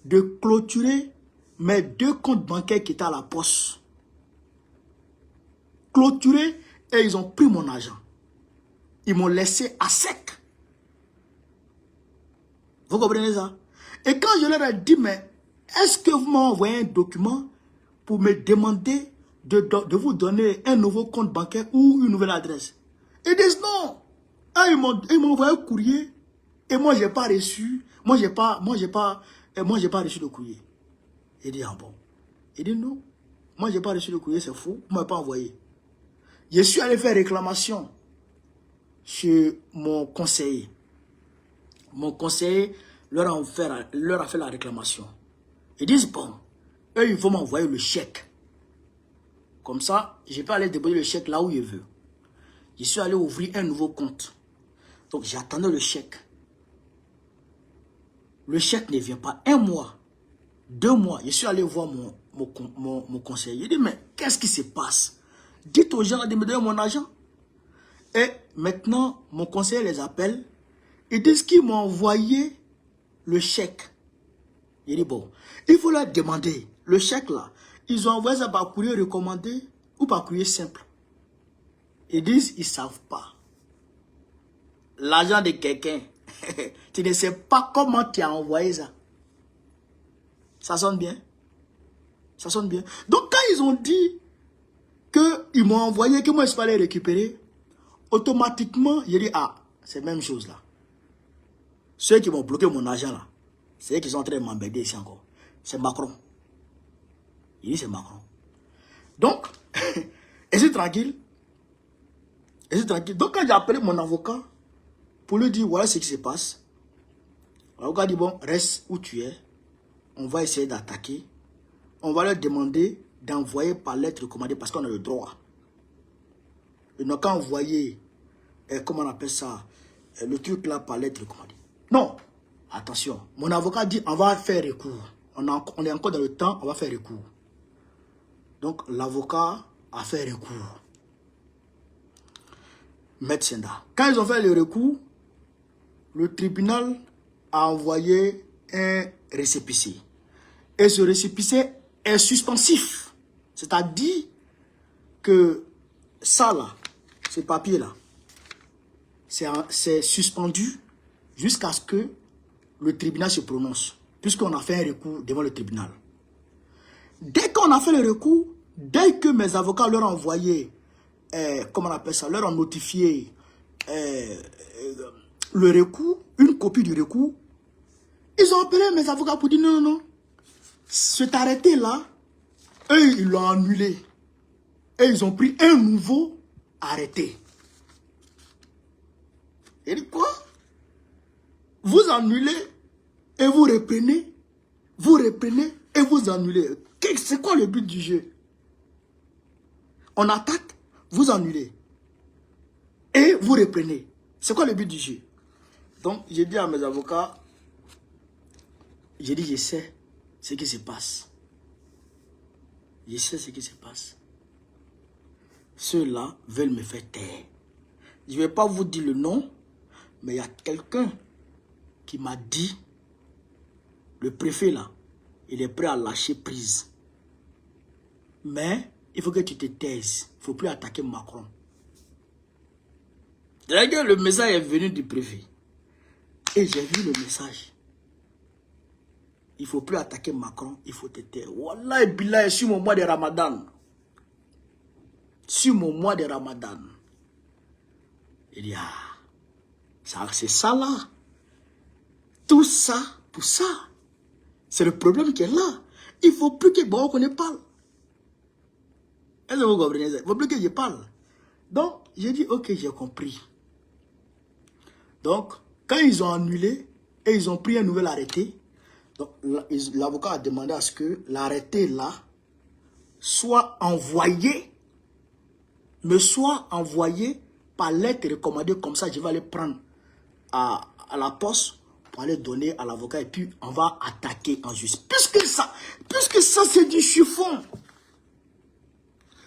de clôturer mes 2 comptes bancaires qui étaient à la poste. Clôturer et ils ont pris mon argent. Ils m'ont laissé à sec. Vous comprenez ça? Et quand je leur ai dit, mais est-ce que vous m'avez envoyé un document pour me demander de vous donner un nouveau compte bancaire ou une nouvelle adresse? Ils disent non. Et ils m'ont envoyé un courrier et moi, je n'ai pas reçu. Moi, j'ai pas reçu le courrier. Il dit, ah bon? Il dit, non. Moi, je n'ai pas reçu le courrier, c'est faux. Vous ne m'avez pas envoyé. Je suis allé faire réclamation chez mon conseiller. Mon conseiller leur a fait la réclamation. Ils disent, bon, eux, ils vont m'envoyer le chèque. Comme ça, je peux aller déposer le chèque là où je veux. Je suis allé ouvrir un nouveau compte. Donc, j'attendais le chèque. Le chèque ne vient pas. 1 mois, 2 mois. Je suis allé voir mon conseiller. Il dit, mais qu'est-ce qui se passe? Dites aux gens de me donner mon argent. Et maintenant, mon conseiller les appelle. Ils disent qu'ils m'ont envoyé le chèque. Il dit, bon, il faut leur demander. Le chèque là, ils ont envoyé ça par courrier recommandé ou par courrier simple. Ils disent, ils ne savent pas. L'argent de quelqu'un, tu ne sais pas comment tu as envoyé ça. Ça sonne bien? Ça sonne bien. Donc quand ils ont dit qu'ils m'ont envoyé, que moi je peux aller récupérer, automatiquement, j'ai dit, ah, c'est la même chose là. Ceux qui m'ont bloqué mon argent là, c'est eux qui sont en train de m'embêter ici encore. C'est Macron. Il dit c'est Macron. Donc, et c'est tranquille. Et c'est tranquille. Donc quand j'ai appelé mon avocat pour lui dire voilà ce qui se passe, l'avocat dit bon, reste où tu es. On va essayer d'attaquer. On va leur demander d'envoyer par lettre recommandée parce qu'on a le droit. Ils n'ont qu'à envoyer, comment on appelle ça, le truc là par lettre recommandée. Non, attention, mon avocat dit on va faire recours. On est encore dans le temps, on va faire recours. Donc l'avocat a fait recours. Maître Senda. Quand ils ont fait le recours, le tribunal a envoyé un récépissé. Et ce récépissé est suspensif. C'est-à-dire que ça là, ce papier là, c'est suspendu jusqu'à ce que le tribunal se prononce. Puisqu'on a fait un recours devant le tribunal. Dès qu'on a fait le recours, dès que mes avocats leur ont envoyé, comment on appelle ça, leur ont notifié le recours, une copie du recours, ils ont appelé mes avocats pour dire non, non, non. Cet arrêté-là, eux, ils l'ont annulé. Et ils ont pris un nouveau arrêté. Et dit quoi? Vous annulez et vous reprenez et vous annulez. C'est quoi le but du jeu? On attaque, vous annulez. Et vous reprenez. C'est quoi le but du jeu? Donc, j'ai dit à mes avocats, j'ai dit, je sais ce qui se passe. Je sais ce qui se passe. Ceux-là veulent me faire taire. Je ne vais pas vous dire le nom, mais il y a quelqu'un qui m'a dit, le préfet là, il est prêt à lâcher prise. Mais il faut que tu te taises. Il ne faut plus attaquer Macron. D'ailleurs, le message est venu du préfet. Et j'ai vu le message. Il ne faut plus attaquer Macron, il faut te taire. Wallah, billah, sur mon mois de Ramadan. Sur mon mois de Ramadan. Il dit, ah, c'est ça là. Tout ça, pour ça. C'est le problème qui est là. Il ne faut plus que bon, qu'on ne parle. Est-ce que vous comprenez ça? Il ne faut plus que je parle. Donc, j'ai dit, ok, j'ai compris. Donc, quand ils ont annulé et ils ont pris un nouvel arrêté, l'avocat a demandé à ce que l'arrêté là soit envoyé, me soit envoyé par lettre recommandée. Comme ça, je vais aller prendre à la poste pour aller donner à l'avocat et puis on va attaquer en justice. Puisque ça c'est du chiffon.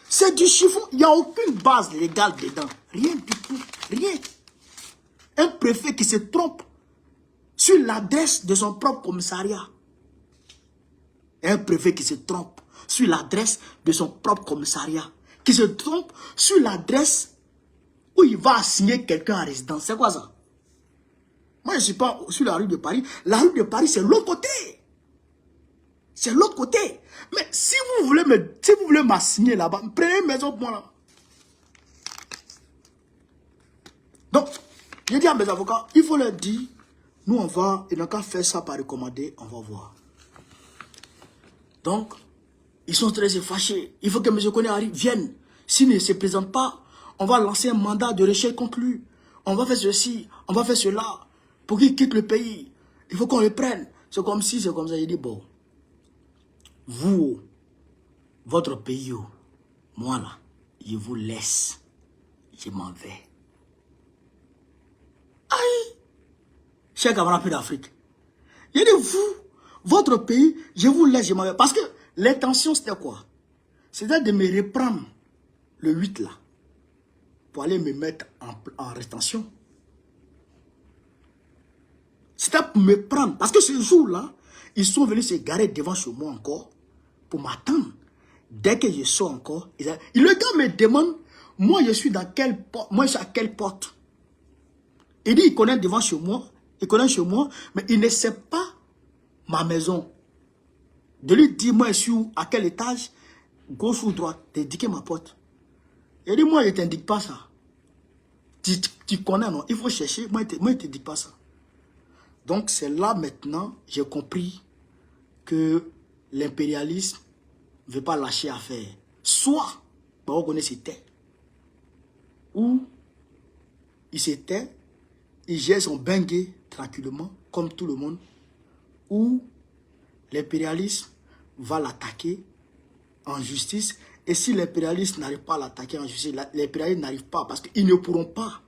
C'est du chiffon. Il n'y a aucune base légale dedans. Rien du tout. Rien. Un préfet qui se trompe sur l'adresse de son propre commissariat. Un préfet qui se trompe sur l'adresse de son propre commissariat. Qui se trompe sur l'adresse où il va assigner quelqu'un en résidence. C'est quoi ça? Moi, je ne suis pas sur la rue de Paris. La rue de Paris, c'est l'autre côté. C'est l'autre côté. Mais si vous voulez m'assigner là-bas, prenez une maison pour moi là. Donc, j'ai dit à mes avocats, il faut leur dire, nous ils n'ont qu'à faire ça par recommander, on va voir. Donc, ils sont très fâchés. Il faut que M. Koné vienne. S'il ne se présente pas, on va lancer un mandat de recherche contre lui. on va faire ceci, on va faire cela, pour qu'il quitte le pays. Il faut qu'on le prenne. C'est comme si, c'est comme ça. Il dit, bon, vous, votre pays, moi là, je vous laisse. Je m'en vais. Aïe! Cher camarade d'Afrique. Il dit, vous, votre pays, je vous laisse, je m'en vais. Parce que l'intention, c'était quoi? C'était de me reprendre le 8 là, pour aller me mettre en rétention. C'était pour me prendre. Parce que ce jour-là, ils sont venus se garer devant chez moi encore, pour m'attendre. Dès que je sors encore, le gars me demande, moi je suis dans quelle porte, moi je suis à quelle porte. Il dit, il connaît devant chez moi, il connaît chez moi, mais il ne sait pas ma maison. De lui dire, moi je suis où, à quel étage, gauche ou droite, d'indiquer ma porte. Il dit, moi je ne t'indique pas ça. Tu connais, non? Il faut chercher, moi je ne t'indique pas ça. Donc c'est là maintenant, j'ai compris que l'impérialisme ne veut pas lâcher affaire. Soit, on connaît ses têtes, ou il se tait, il gère son bengue tranquillement, comme tout le monde, ou l'impérialisme va l'attaquer en justice. Et si l'impérialisme n'arrive pas à l'attaquer en justice, l'impérialisme n'arrive pas, parce qu'ils ne pourront pas,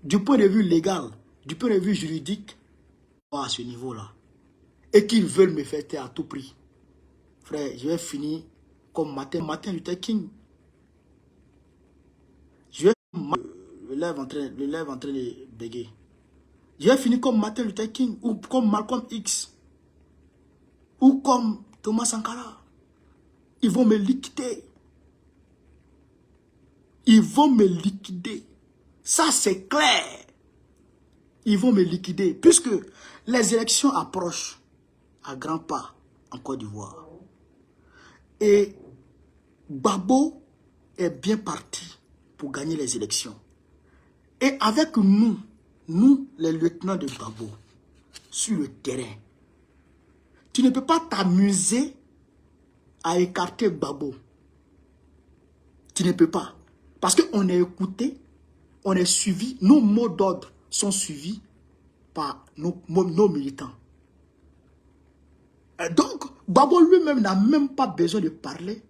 du point de vue légal, du point de vue juridique, à ce niveau-là. Et qu'ils veulent me faire taire à tout prix. Frère, je vais finir comme Martin Luther King. Je vais le lève en train de bégayer. Je vais finir comme Martin Luther King ou comme Malcolm X ou comme Thomas Sankara. Ils vont me liquider. Ils vont me liquider. Ça c'est clair. Ils vont me liquider puisque les élections approchent à grands pas en Côte d'Ivoire. Et Gbagbo est bien parti pour gagner les élections. Et avec nous, les lieutenants de Gbagbo, sur le terrain, tu ne peux pas t'amuser à écarter Gbagbo. Tu ne peux pas. Parce qu'on est écouté, on est suivi, nos mots d'ordre sont suivis par nos militants. Et donc, Gbagbo lui-même n'a même pas besoin de parler.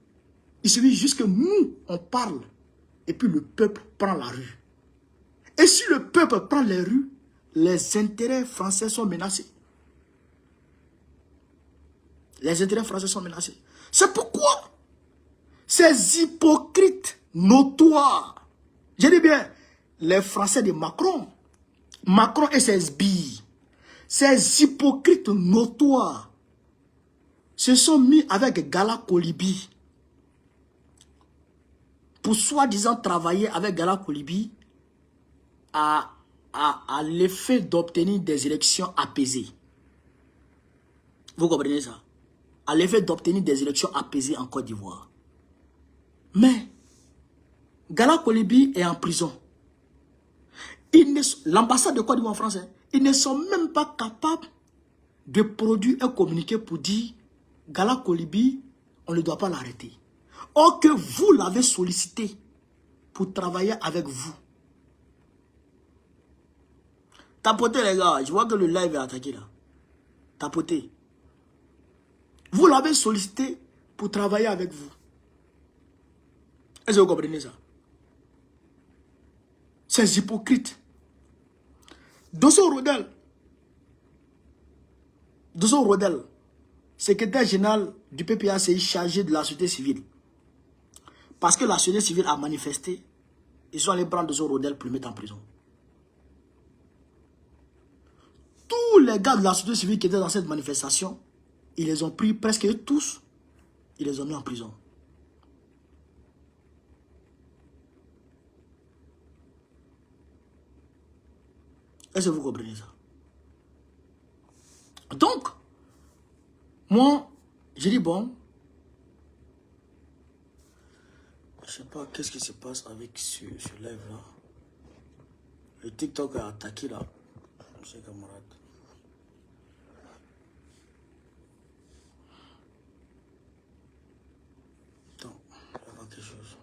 Il suffit juste que nous, on parle. Et puis le peuple prend la rue. Et si le peuple prend les rues, les intérêts français sont menacés. Les intérêts français sont menacés. C'est pourquoi ces hypocrites notoires, je dis bien, les Français de Macron et ses sbires, ces hypocrites notoires se sont mis avec Gala Kolibi pour soi-disant travailler avec Gala Kolibi à l'effet d'obtenir des élections apaisées. Vous comprenez ça? À l'effet d'obtenir des élections apaisées en Côte d'Ivoire. Mais Gala Kolibi est en prison. L'ambassade de Côte d'Ivoire en France, ils ne sont même pas capables de produire un communiqué pour dire Gala Kolibi, on ne doit pas l'arrêter. Or que vous l'avez sollicité pour travailler avec vous. Tapotez les gars, je vois que le live est attaqué là. Tapotez. Vous l'avez sollicité pour travailler avec vous. Est-ce que vous comprenez ça? Ces hypocrites. Dosso Rodel, secrétaire général du PPACI chargé de la société civile. Parce que la société civile a manifesté, ils sont allés prendre Dosso Rodel pour le mettre en prison. Tous les gars de la société civile qui étaient dans cette manifestation, ils les ont pris presque tous, ils les ont mis en prison. Est-ce que vous comprenez ça? Donc, moi, j'ai dit bon, je sais pas qu'est-ce qui se passe avec ce live là. Le TikTok a attaqué là, mes camarades. Attends, je vais voir quelque chose.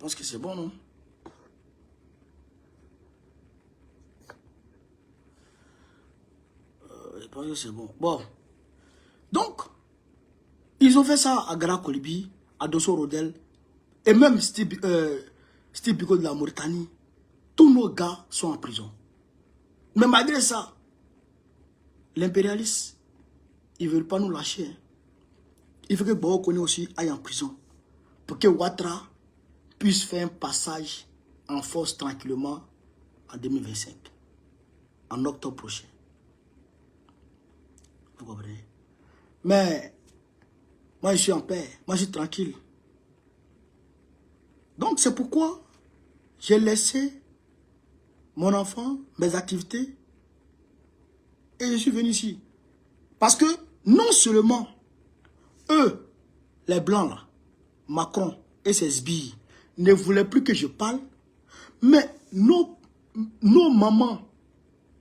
pense que c'est bon, non? Je pense que c'est bon. Bon. Donc, ils ont fait ça à Gara Kolibi, à Dosso Rodel, et même Steve Biko de la Mauritanie. Tous nos gars sont en prison. Mais malgré ça, l'impérialiste, ils ne veulent pas nous lâcher. Hein. Il faut que Bao Koné aussi aille en prison. Pour que Ouattara puisse faire un passage en force tranquillement en 2025. En octobre prochain. Vous comprenez? Mais moi, je suis en paix. Moi, je suis tranquille. Donc, c'est pourquoi j'ai laissé mon enfant, mes activités, et je suis venu ici. Parce que, non seulement, eux, les Blancs, là, Macron et ses sbilles, ne voulaient plus que je parle, mais nos mamans,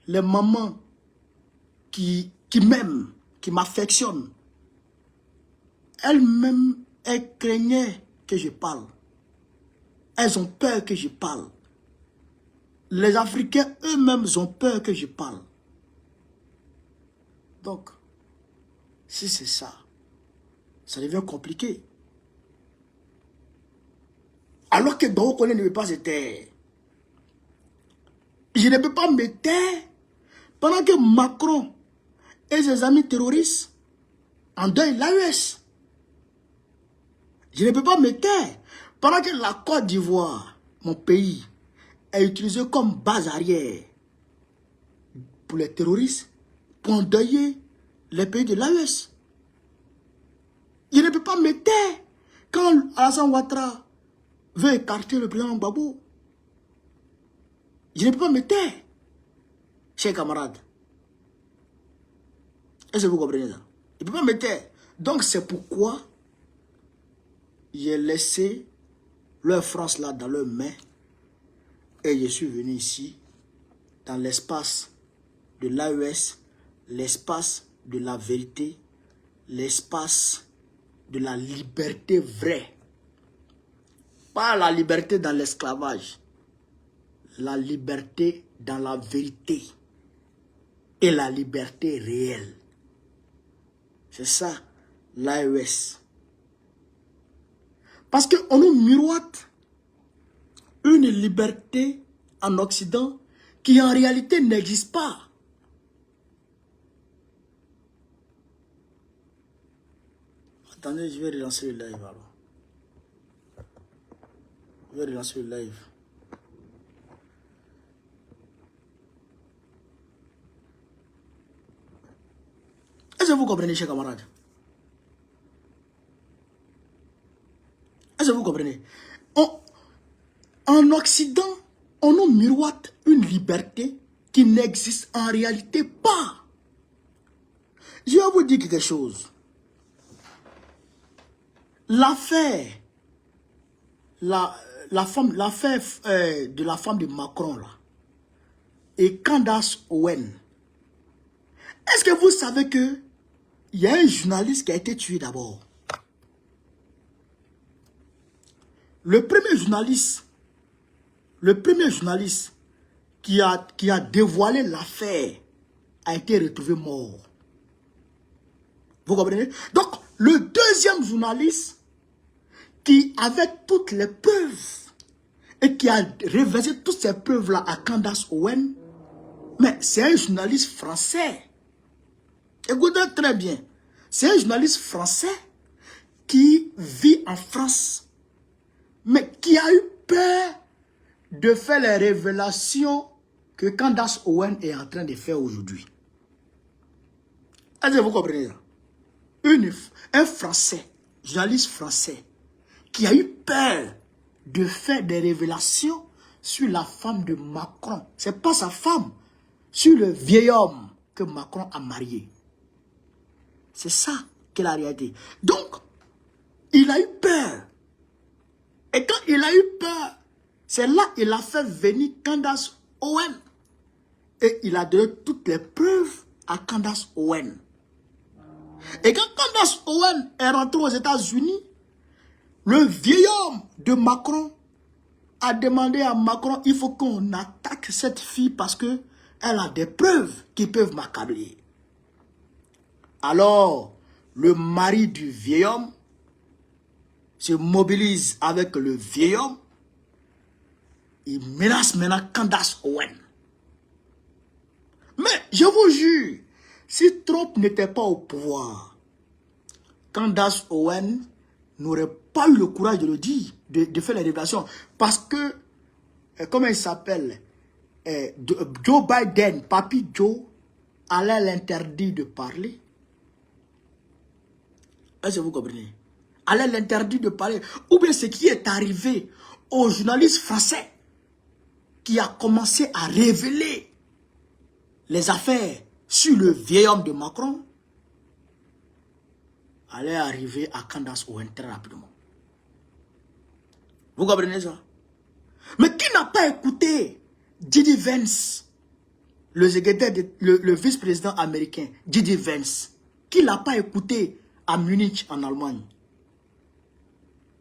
les mamans qui m'aiment, qui m'affectionnent, elles-mêmes, elles craignaient que je parle. Elles ont peur que je parle. Les Africains eux-mêmes ont peur que je parle. Donc, si c'est ça, ça devient compliqué. Alors que Bao Koné ne veut pas se taire. Je ne peux pas me taire pendant que Macron et ses amis terroristes endeuillent l'AES. Je ne peux pas me taire pendant que la Côte d'Ivoire, mon pays, est utilisée comme base arrière pour les terroristes, pour endeuiller les pays de l'AES. Je ne peux pas me taire quand Alassane Ouattara veut écarter le président Gbagbo. Je ne peux pas me taire, chers camarades. Est-ce que vous comprenez ça? Je ne peux pas me taire. Donc c'est pourquoi j'ai laissé leur France là dans leurs mains et je suis venu ici dans l'espace de l'AES, l'espace de la vérité, l'espace de la liberté vraie. Pas la liberté dans l'esclavage, la liberté dans la vérité et la liberté réelle. C'est ça, l'AES. Parce qu'on nous miroite une liberté en Occident qui en réalité n'existe pas. Attendez, je vais relancer le live alors. Je vais relancer le live. Est-ce que vous comprenez, chers camarades? Est-ce que vous comprenez? En Occident, on nous miroite une liberté qui n'existe en réalité pas. Je vais vous dire quelque chose. L'affaire, l'affaire de la femme de Macron là, et Candace Owen. Est-ce que vous savez que il y a un journaliste qui a été tué d'abord? Le premier journaliste qui a dévoilé l'affaire a été retrouvé mort. Vous comprenez? Donc, le deuxième journaliste qui avait toutes les preuves et qui a révélé toutes ces preuves-là à Candace Owen, mais c'est un journaliste français. Écoutez très bien. C'est un journaliste français qui vit en France, mais qui a eu peur de faire les révélations que Candace Owen est en train de faire aujourd'hui. Est-ce que vous comprenez ça? Un Français, journaliste français, qui a eu peur de faire des révélations sur la femme de Macron. Ce n'est pas sa femme, sur le vieil homme que Macron a marié. C'est ça qu'elle a réalité. Donc, il a eu peur. Et quand il a eu peur, c'est là qu'il a fait venir Candace Owen. Et il a donné toutes les preuves à Candace Owen. Et quand Candace Owen est rentré aux États-Unis, le vieil homme de Macron a demandé à Macron, il faut qu'on attaque cette fille parce que elle a des preuves qui peuvent m'accabler. Alors, le mari du vieil homme se mobilise avec le vieil homme. Il menace maintenant Candace Owen. Mais je vous jure, si Trump n'était pas au pouvoir, Candace Owen n'aurait pas eu le courage de le dire, de faire les révélations. Parce que, comment il s'appelle, Joe Biden, Papi Joe, allait l'interdire de parler. Est-ce que vous comprenez? Allait l'interdire de parler. Ou bien ce qui est arrivé aux journalistes français qui a commencé à révéler les affaires sur le vieil homme de Macron allait arriver à Candace Owen très rapidement. Vous comprenez ça? Mais qui n'a pas écouté J.D. Vance, le vice-président américain, J.D. Vance, qui n'a pas écouté à Munich en Allemagne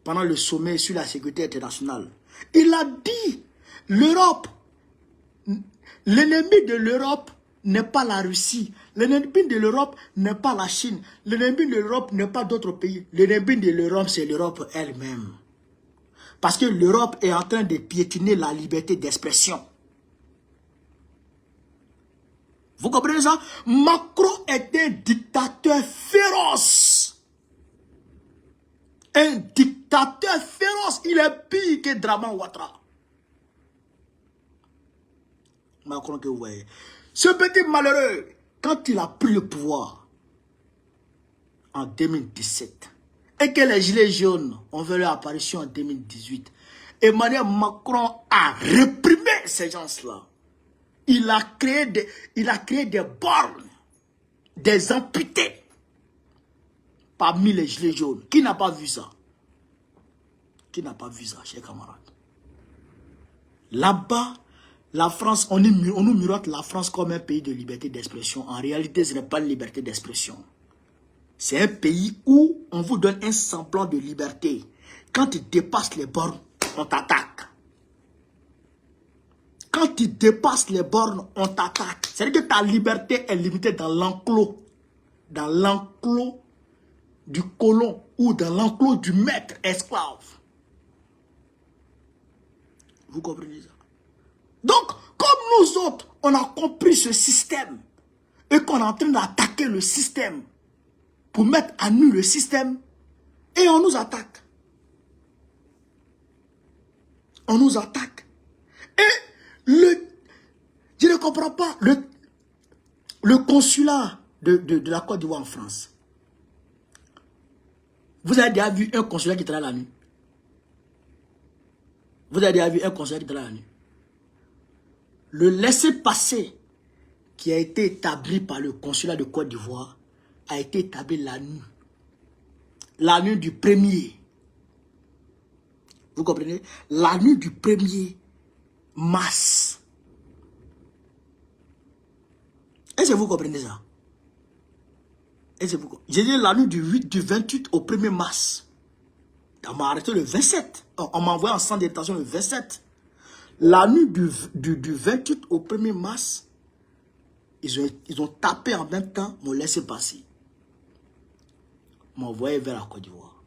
pendant le sommet sur la sécurité internationale? Il a dit, l'Europe, l'ennemi de l'Europe n'est pas la Russie, l'ennemi de l'Europe n'est pas la Chine, l'ennemi de l'Europe n'est pas d'autres pays, l'ennemi de l'Europe c'est l'Europe elle-même. Parce que l'Europe est en train de piétiner la liberté d'expression. Vous comprenez ça? Macron est un dictateur féroce. Un dictateur féroce. Il est pire que Draman Ouattara. Macron que vous voyez. Ce petit malheureux, quand il a pris le pouvoir en 2017 et que les gilets jaunes ont fait leur apparition en 2018, Emmanuel Macron a réprimé ces gens-là. Il a créé des bornes, des amputés parmi les gilets jaunes. Qui n'a pas vu ça? Qui n'a pas vu ça, chers camarades? Là-bas, la France, on nous miroite la France comme un pays de liberté d'expression. En réalité, ce n'est pas une liberté d'expression. C'est un pays où on vous donne un semblant de liberté. Quand tu dépasses les bornes, on t'attaque. Quand tu dépasses les bornes, on t'attaque. C'est-à-dire que ta liberté est limitée dans l'enclos. Dans l'enclos du colon ou dans l'enclos du maître esclave. Vous comprenez ça? Donc, comme nous autres, on a compris ce système et qu'on est en train d'attaquer le système pour mettre à nu le système et on nous attaque. On nous attaque. Et je ne comprends pas, le consulat de la Côte d'Ivoire en France. Vous avez déjà vu un consulat qui travaille la nuit? Vous avez déjà vu un consulat qui travaille la nuit? Le laissez-passer qui a été établi par le consulat de Côte d'Ivoire a été établi la nuit. La nuit du 1er. Vous comprenez? La nuit du 1er mars. Est-ce que vous comprenez ça? Est-ce que vous... J'ai dit la nuit du 28 au 1er mars. On m'a arrêté le 27. On m'a envoyé en centre de détention le 27. La nuit du 28 au 1er mars, ils ont tapé en même temps, m'ont laissé passer. M'ont envoyé vers la Côte d'Ivoire.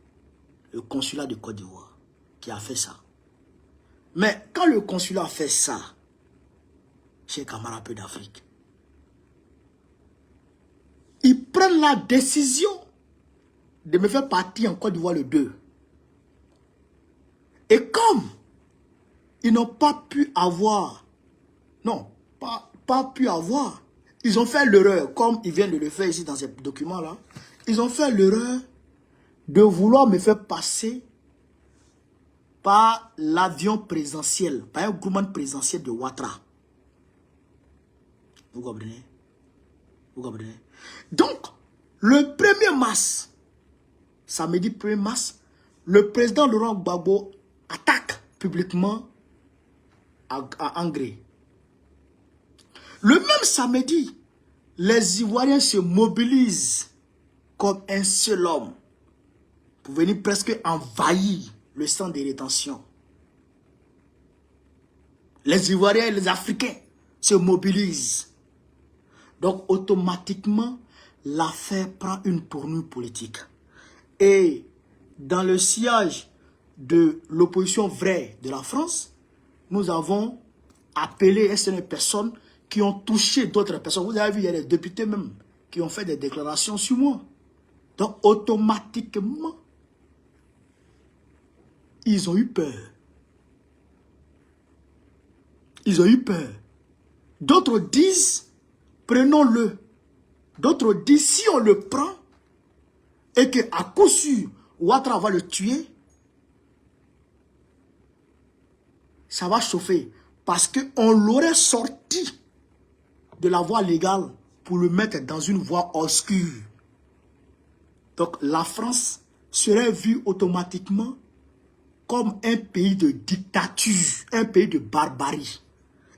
Le consulat de Côte d'Ivoire qui a fait ça. Mais quand le consulat a fait ça, chez camarades peu d'Afrique, ils prennent la décision de me faire partir en Côte d'Ivoire le 2. Et comme ils n'ont pas pu avoir, non, pas pu avoir, ils ont fait l'erreur, comme ils viennent de le faire ici dans ces documents-là, ils ont fait l'erreur de vouloir me faire passer par l'avion présidentiel, par un gouvernement présidentiel de Ouattara. Vous comprenez? Vous comprenez? Donc, le 1er mars, samedi 1er mars, le président Laurent Gbagbo attaque publiquement à Angré. Le même samedi, les Ivoiriens se mobilisent comme un seul homme pour venir presque envahir le centre de rétention. Les Ivoiriens et les Africains se mobilisent. Donc, automatiquement, l'affaire prend une tournure politique. Et dans le sillage de l'opposition vraie de la France, nous avons appelé certaines personnes qui ont touché d'autres personnes. Vous avez vu, il y a des députés même qui ont fait des déclarations sur moi. Donc, automatiquement, ils ont eu peur. Ils ont eu peur. D'autres disent, prenons-le. D'autres disent, si on le prend, et qu'à coup sûr, Ouattara va le tuer, ça va chauffer. Parce qu'on l'aurait sorti de la voie légale pour le mettre dans une voie obscure. Donc la France serait vue automatiquement comme un pays de dictature, un pays de barbarie.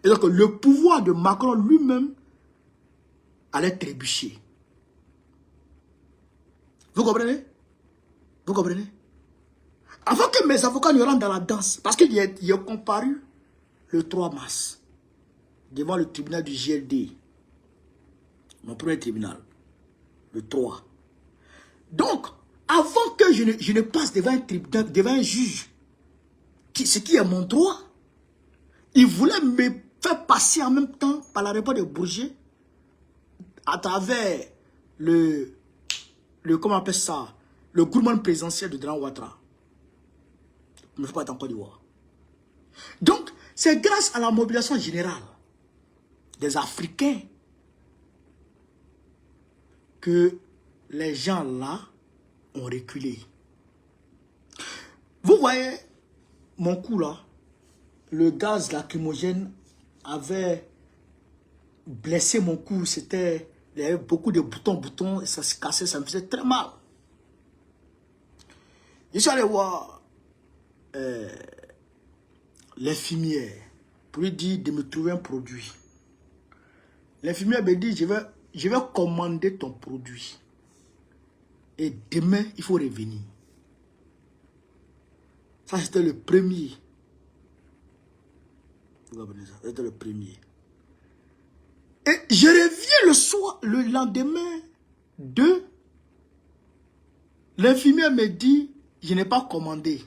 Et donc le pouvoir de Macron lui-même allait trébucher. Vous comprenez? Vous comprenez? Avant que mes avocats ne rentrent dans la danse, parce qu'il est comparu le 3 mars devant le tribunal du GLD, mon premier tribunal, le 3. Donc, avant que je ne passe devant un tribunal, devant un juge, ce qui est mon droit, il voulait me faire passer en même temps par l'aéroport de Bourget à travers comment on appelle ça, le gouvernement présidentiel de Dran Ouattara. Il ne faut pas être en Côte d'Ivoire. Donc, c'est grâce à la mobilisation générale des Africains que les gens là ont reculé. Vous voyez mon cou là, le gaz lacrymogène avait blessé mon cou, il y avait beaucoup de boutons, et ça se cassait, ça me faisait très mal. Je suis allé voir l'infirmière pour lui dire de me trouver un produit. L'infirmière me dit, je vais commander ton produit. Et demain, il faut revenir. Ça, c'était le premier. Vous comprenez ça? C'était le premier. Et je reviens le lendemain de... L'infirmière me dit, je n'ai pas commandé.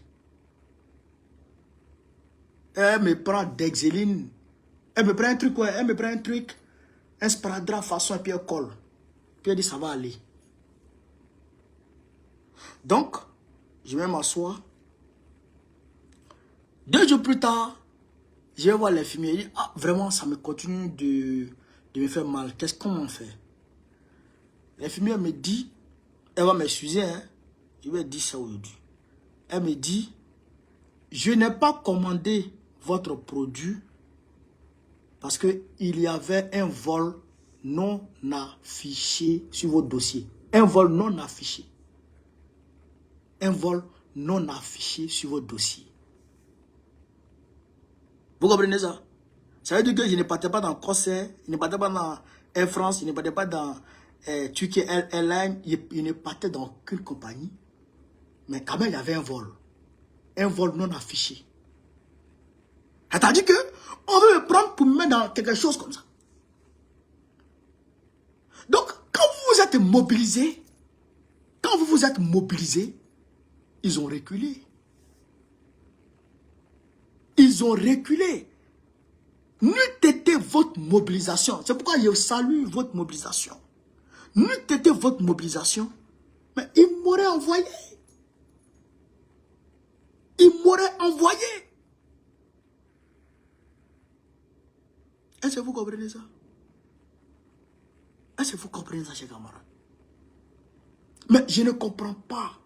Elle me prend Dexéline. Elle me prend un truc, ouais, elle me prend un truc, un sparadrap façon, et puis elle colle. Puis elle dit, ça va aller. Donc, je vais m'asseoir. 2 jours plus tard, je vais voir l'infirmière. Il dit, ah, vraiment, ça me continue de me faire mal. Qu'est-ce qu'on fait? L'infirmière me dit, elle va m'excuser, hein. Je vais dire ça aujourd'hui. Elle me dit, je n'ai pas commandé votre produit parce qu'il y avait un vol non affiché sur votre dossier. Un vol non affiché. Un vol non affiché sur votre dossier. Vous comprenez ça? Ça veut dire que je ne partais pas dans Corsair, je ne partais pas dans Air France, je ne partais pas dans Turkey Airlines, je ne partais dans aucune compagnie. Mais quand même, il y avait un vol. Un vol non affiché. C'est-à-dire que on veut me prendre pour me mettre dans quelque chose comme ça. Donc, quand vous vous êtes mobilisés, ils ont reculé. Ils ont reculé. N'eût été votre mobilisation. C'est pourquoi je salue votre mobilisation. N'eût été votre mobilisation, mais ils m'auraient envoyé. Ils m'auraient envoyé. Est-ce que vous comprenez ça? Est-ce que vous comprenez ça, chers camarades? Mais je ne comprends pas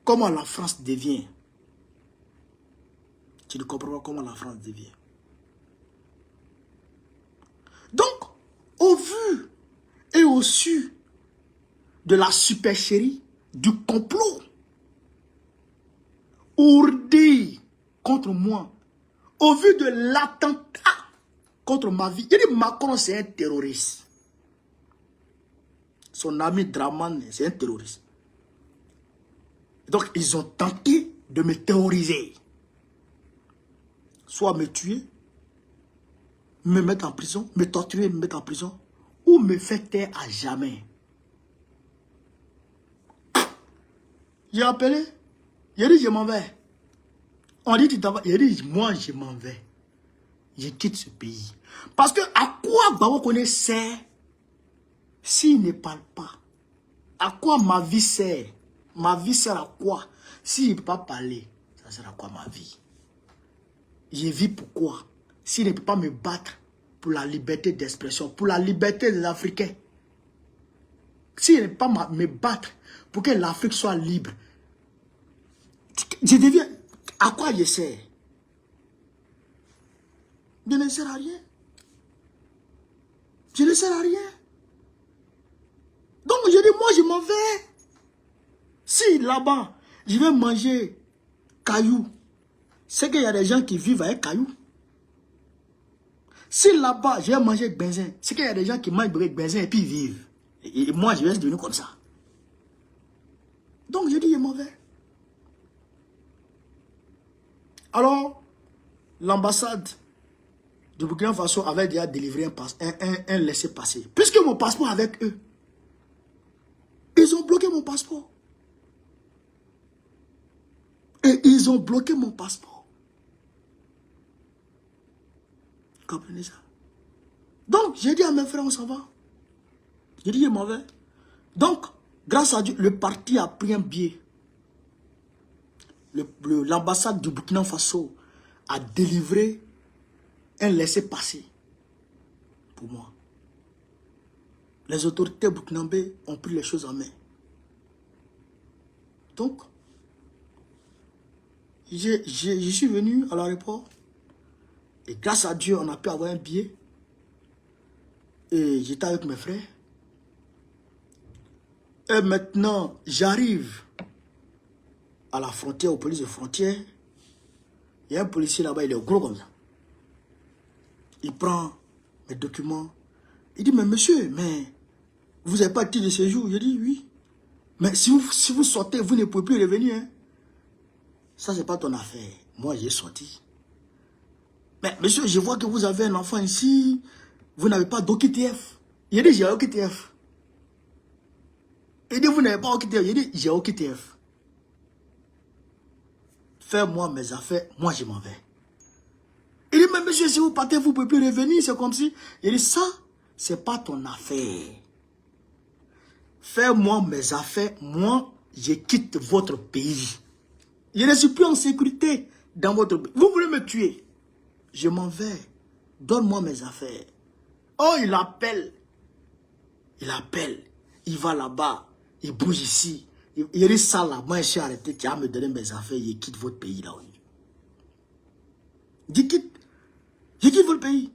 comment la France devient. Je ne comprends pas comment la France devient. Donc, au vu et au su de la supercherie, du complot, ourdi contre moi, au vu de l'attentat contre ma vie, il dit Macron c'est un terroriste. Son ami Draman c'est un terroriste. Donc ils ont tenté de me terroriser. Soit me tuer, me mettre en prison, me torturer, me mettre en prison, ou me faire taire à jamais. J'ai appelé, j'ai dit je m'en vais. On dit tu t'en vas, j'ai dit moi je m'en vais. Je quitte ce pays. Parce que à quoi Bao Koné sert s'il ne parle pas? À quoi ma vie sert? Ma vie sert à quoi? S'il ne peut pas parler, ça sert à quoi ma vie? Je vis pourquoi? S'il ne peut pas me battre pour la liberté d'expression, pour la liberté des Africains. S'il ne peut pas me battre pour que l'Afrique soit libre, je deviens... À quoi je sers? Je ne sers à rien. Je ne sers à rien. Donc je dis, moi je m'en vais. Si là-bas, je vais manger cailloux, c'est qu'il y a des gens qui vivent avec cailloux. Si là-bas, je vais manger benzin, c'est qu'il y a des gens qui mangent avec benzin et puis ils vivent. Et moi, je vais devenir comme ça. Donc je dis, je m'en vais. Alors, l'ambassade de Burkina Faso avait déjà délivré un laissez-passer. Puisque mon passeport avec eux, ils ont bloqué mon passeport. Et ils ont bloqué mon passeport. Vous comprenez ça? Donc, j'ai dit à mes frères, on s'en va. J'ai dit, je m'en vais. Donc, grâce à Dieu, le parti a pris un billet. L'ambassade du Burkina Faso a délivré un laissez-passer pour moi. Les autorités burkinabées ont pris les choses en main. Donc, je suis venu à l'aéroport et grâce à Dieu, on a pu avoir un billet. Et j'étais avec mes frères. Et maintenant, j'arrive à la frontière, aux polices de frontière. Il y a un policier là-bas, il est gros comme ça. Il prend mes documents. Il dit, mais monsieur, mais vous n'avez pas de titre de séjour? Je dis, oui. Mais si vous sortez, vous ne pouvez plus revenir. Hein. Ça, ce n'est pas ton affaire. Moi, j'ai sorti. Mais monsieur, je vois que vous avez un enfant ici. Vous n'avez pas d'OQTF. Il dit, j'ai OQTF. Il dit, vous n'avez pas OQTF. Il dit, j'ai OQTF. Fais-moi mes affaires, moi je m'en vais. Il dit, mais monsieur, si vous partez, vous ne pouvez plus revenir, c'est comme si... Il dit, ça, c'est pas ton affaire. Fais-moi mes affaires, moi, je quitte votre pays. Je ne suis plus en sécurité dans votre pays. Vous voulez me tuer? Je m'en vais. Donne-moi mes affaires. Oh, il appelle. Il appelle. Il va là-bas. Il bouge ici. Il dit ça là. Moi, je suis arrêté. Tu vas me donner mes affaires. Je quitte votre pays là. Je quitte votre pays.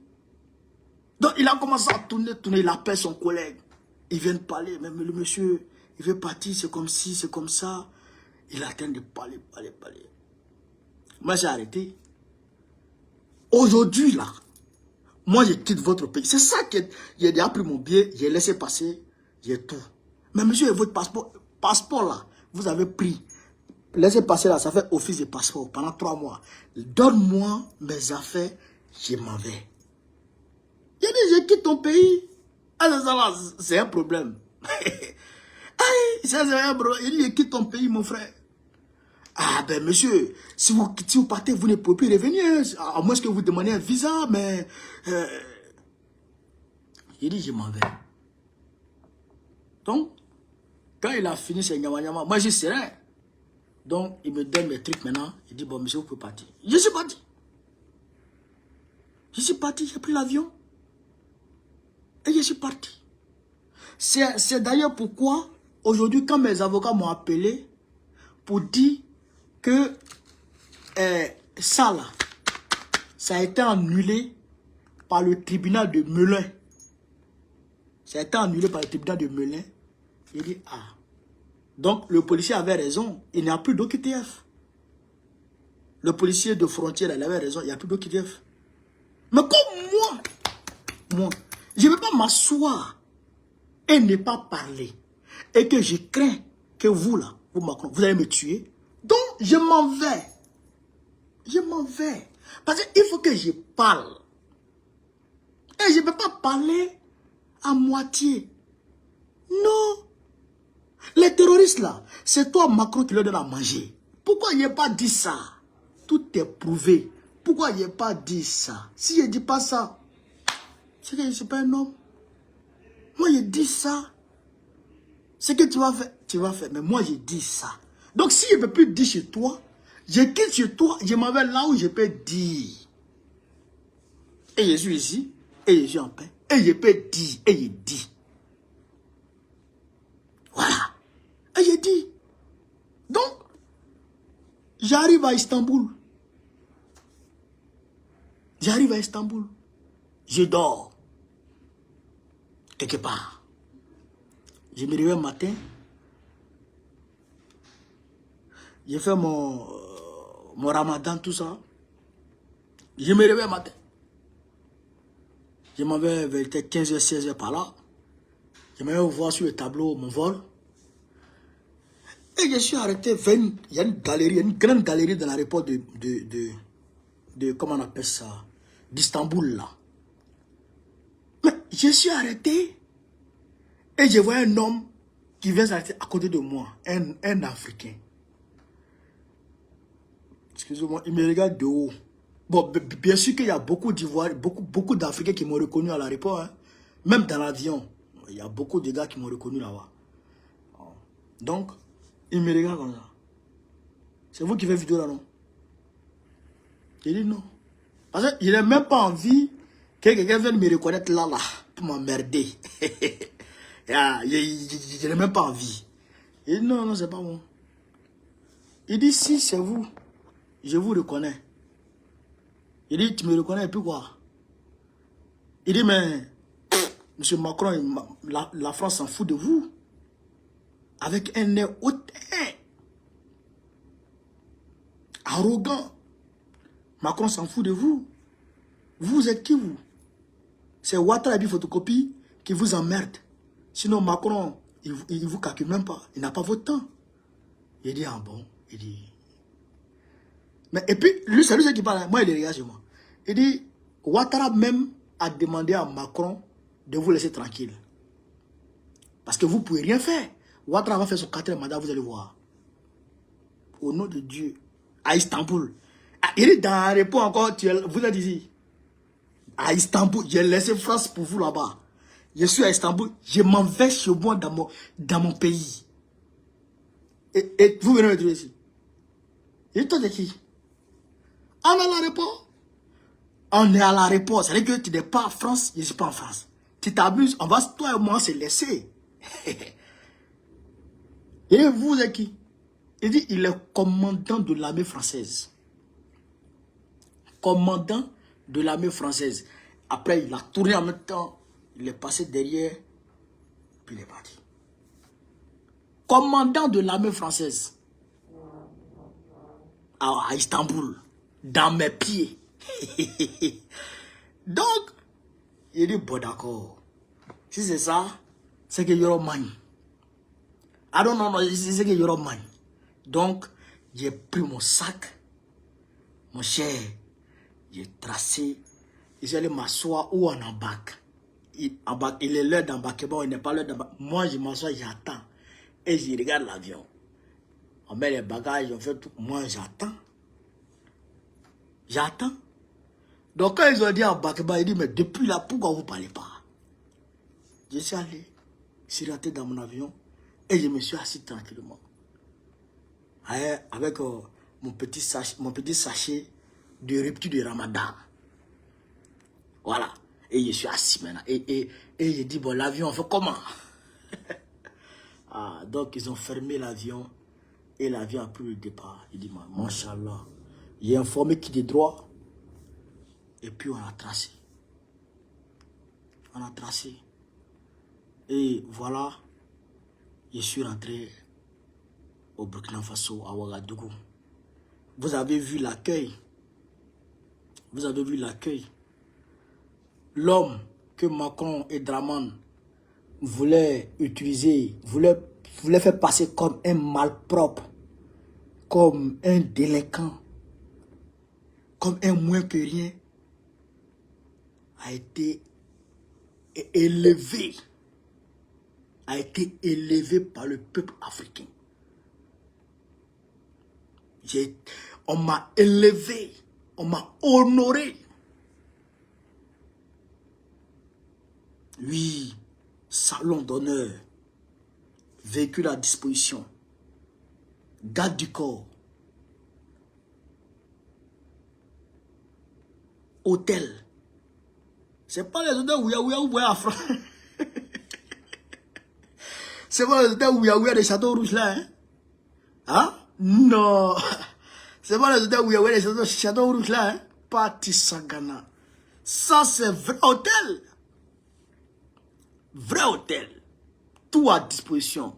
Donc, il a commencé à tourner. Il appelle son collègue. Il vient de parler. Même le monsieur, il veut partir. C'est comme ci, c'est comme ça. Il est en train de parler. Moi, j'ai arrêté. Aujourd'hui, là, moi, je quitte votre pays. C'est ça que j'ai déjà pris mon billet. J'ai laissé passer. J'ai tout. Mais monsieur, votre passeport là, vous avez pris. Laissez passer là, ça fait office de passeport pendant 3 mois. Donne-moi mes affaires, je m'en vais. Il a dit, je quitte ton pays. Ah, c'est un problème. C'est un problème. Il dit, je quitte ton pays, mon frère. Ah ben monsieur, si vous partez, vous ne pouvez plus revenir. À moins que vous demandez un visa, mais... Il dit, je m'en vais. Donc, quand il a fini ses nyama, moi je suis serein. Donc, il me donne mes trucs maintenant. Il dit, bon, monsieur, vous pouvez partir. Je suis parti. J'ai pris l'avion. Et je suis parti. C'est d'ailleurs pourquoi, aujourd'hui, quand mes avocats m'ont appelé pour dire que ça, là, ça a été annulé par le tribunal de Melun. Ça a été annulé par le tribunal de Melun. Il dit, ah. Donc, le policier avait raison. Il n'y a plus d'OQTF. Le policier de frontière, il avait raison. Il n'y a plus d'OQTF. Mais comme moi, je ne vais pas m'asseoir et ne pas parler. Et que je crains que vous, là, vous allez me tuer. Donc, je m'en vais. Je m'en vais. Parce qu'il faut que je parle. Et je ne peux pas parler à moitié. Non. Les terroristes là, c'est toi Macron qui leur donne à manger. Pourquoi il n'y a pas dit ça? Tout est prouvé. Pourquoi il n'y a pas dit ça? Si je ne dis pas ça, c'est que je ne suis pas un homme. Moi je dis ça. Ce que tu vas faire, tu vas faire. Mais moi je dis ça. Donc si je ne peux plus dire chez toi, je quitte chez toi, je m'en vais là où je peux dire. Et je suis ici, et je suis en paix. Et je peux dire, et je dis. Voilà. Et je dis. Donc, j'arrive à Istanbul. J'arrive à Istanbul. Je dors. Quelque part. Je me réveille le matin. J'ai fait mon ramadan, tout ça. Je me réveille le matin. Je m'en vais vers 15h, 16h par là. Je m'en vais voir sur le tableau mon vol. Et je suis arrêté vers il y a une galerie, une grande galerie dans l'aéroport de comment on appelle ça, d'Istanbul là. Mais je suis arrêté et je vois un homme qui vient s'arrêter à côté de moi, un Africain. Excusez-moi, il me regarde de haut. Bon, bien sûr qu'il y a beaucoup d'Ivoiriens, beaucoup d'Africains qui m'ont reconnu à l'aéroport, hein. Même dans l'avion, il y a beaucoup de gars qui m'ont reconnu là-bas. Donc, il me regarde comme ça. C'est vous qui faites vidéo là, non? Il dit non. Parce qu'il n'a même pas envie que quelqu'un vienne me reconnaître là, pour m'emmerder. Je n'ai même pas envie. Il dit non, non, c'est pas bon. Il dit si c'est vous, je vous reconnais. Il dit tu me reconnais et puis quoi? Il dit mais, monsieur Macron, la France s'en fout de vous. Avec un nez hautain, arrogant. Macron s'en fout de vous. Vous êtes qui vous? C'est Ouattara et photocopie qui vous emmerde. Sinon Macron, il vous calcule même pas. Il n'a pas votre temps. Il dit, ah bon? Il dit... Mais et puis, lui, c'est lui qui parle. Moi, il est regarde chez moi. Il dit, Ouattara même a demandé à Macron de vous laisser tranquille. Parce que vous ne pouvez rien faire. Ouattara va faire son 4e mandat, vous allez voir. Au nom de Dieu. À Istanbul. Ah, il est dans l'aéroport encore, vous êtes ici. À Istanbul, j'ai laissé France pour vous là-bas. Je suis à Istanbul, je m'en vais chez moi dans mon pays. Et vous venez me trouver ici. Et toi de qui? On est à l'aéroport. On est à l'aéroport. C'est-à-dire que tu n'es pas en France, je ne suis pas en France. Tu t'abuses, on va toi et moi se laisser. Et vous êtes qui? Il dit, il est commandant de l'armée française. Commandant de l'armée française. Après, il a tourné en même temps. Il est passé derrière. Puis il est parti. Commandant de l'armée française. À Istanbul. Dans mes pieds. Donc, il dit, bon d'accord. Si c'est ça, c'est que you're mine. I don't know, c'est que you're mine. Donc, j'ai pris mon sac, mon cher, j'ai tracé, j'ai allé m'asseoir ou en embarque. Il est l'heure d'embarquement, il n'est pas l'heure d'embarquement. Moi, je m'assois, j'attends. Et je regarde l'avion. On met les bagages, on fait tout. Moi, j'attends. J'attends. Donc, quand ils ont dit embarquement, il dit, mais depuis là, pourquoi vous ne parlez pas? Je suis allé, je suis rentré dans mon avion et je me suis assis tranquillement. Avec mon petit sachet de rupture de Ramadan. Voilà. Et je suis assis maintenant. Et je dis, bon, l'avion, on fait comment? Ah, donc, ils ont fermé l'avion. Et l'avion a pris le départ. Il dit, Masha'Allah. J'ai informé qui de droit. Et puis, on a tracé. On a tracé. Et voilà. Je suis rentré au Burkina Faso, à Ouagadougou. Vous avez vu l'accueil. Vous avez vu l'accueil. L'homme que Macron et Draman voulaient utiliser, voulaient faire passer comme un malpropre, comme un délinquant, comme un moins que rien, a été est élevé, a été élevé par le peuple africain. On m'a élevé, on m'a honoré. Oui, salon d'honneur, véhicule à disposition, garde du corps, hôtel. C'est pas les hôtels où vous voyez en France. C'est pas les hôtels où il y a des châteaux rouges là, hein? Hein? Non. C'est pas les hôtels où il y a des châteaux rouges là, hein? Pas Tissagana. Ça, c'est vrai hôtel. Vrai hôtel. Tout à disposition.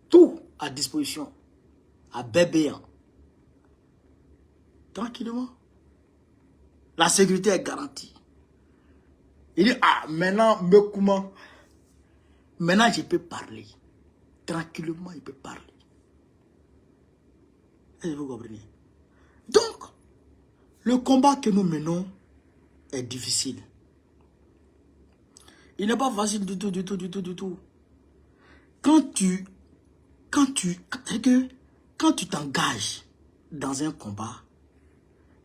Tout à disposition. À Bébéan. Tranquillement. La sécurité est garantie. Il dit, ah, maintenant, Mekouma. Maintenant, je peux parler. Tranquillement, il peut parler. Est-ce que vous comprenez? Donc, le combat que nous menons est difficile. Il n'est pas facile du tout, du tout, du tout, du tout. Quand tu t'engages dans un combat,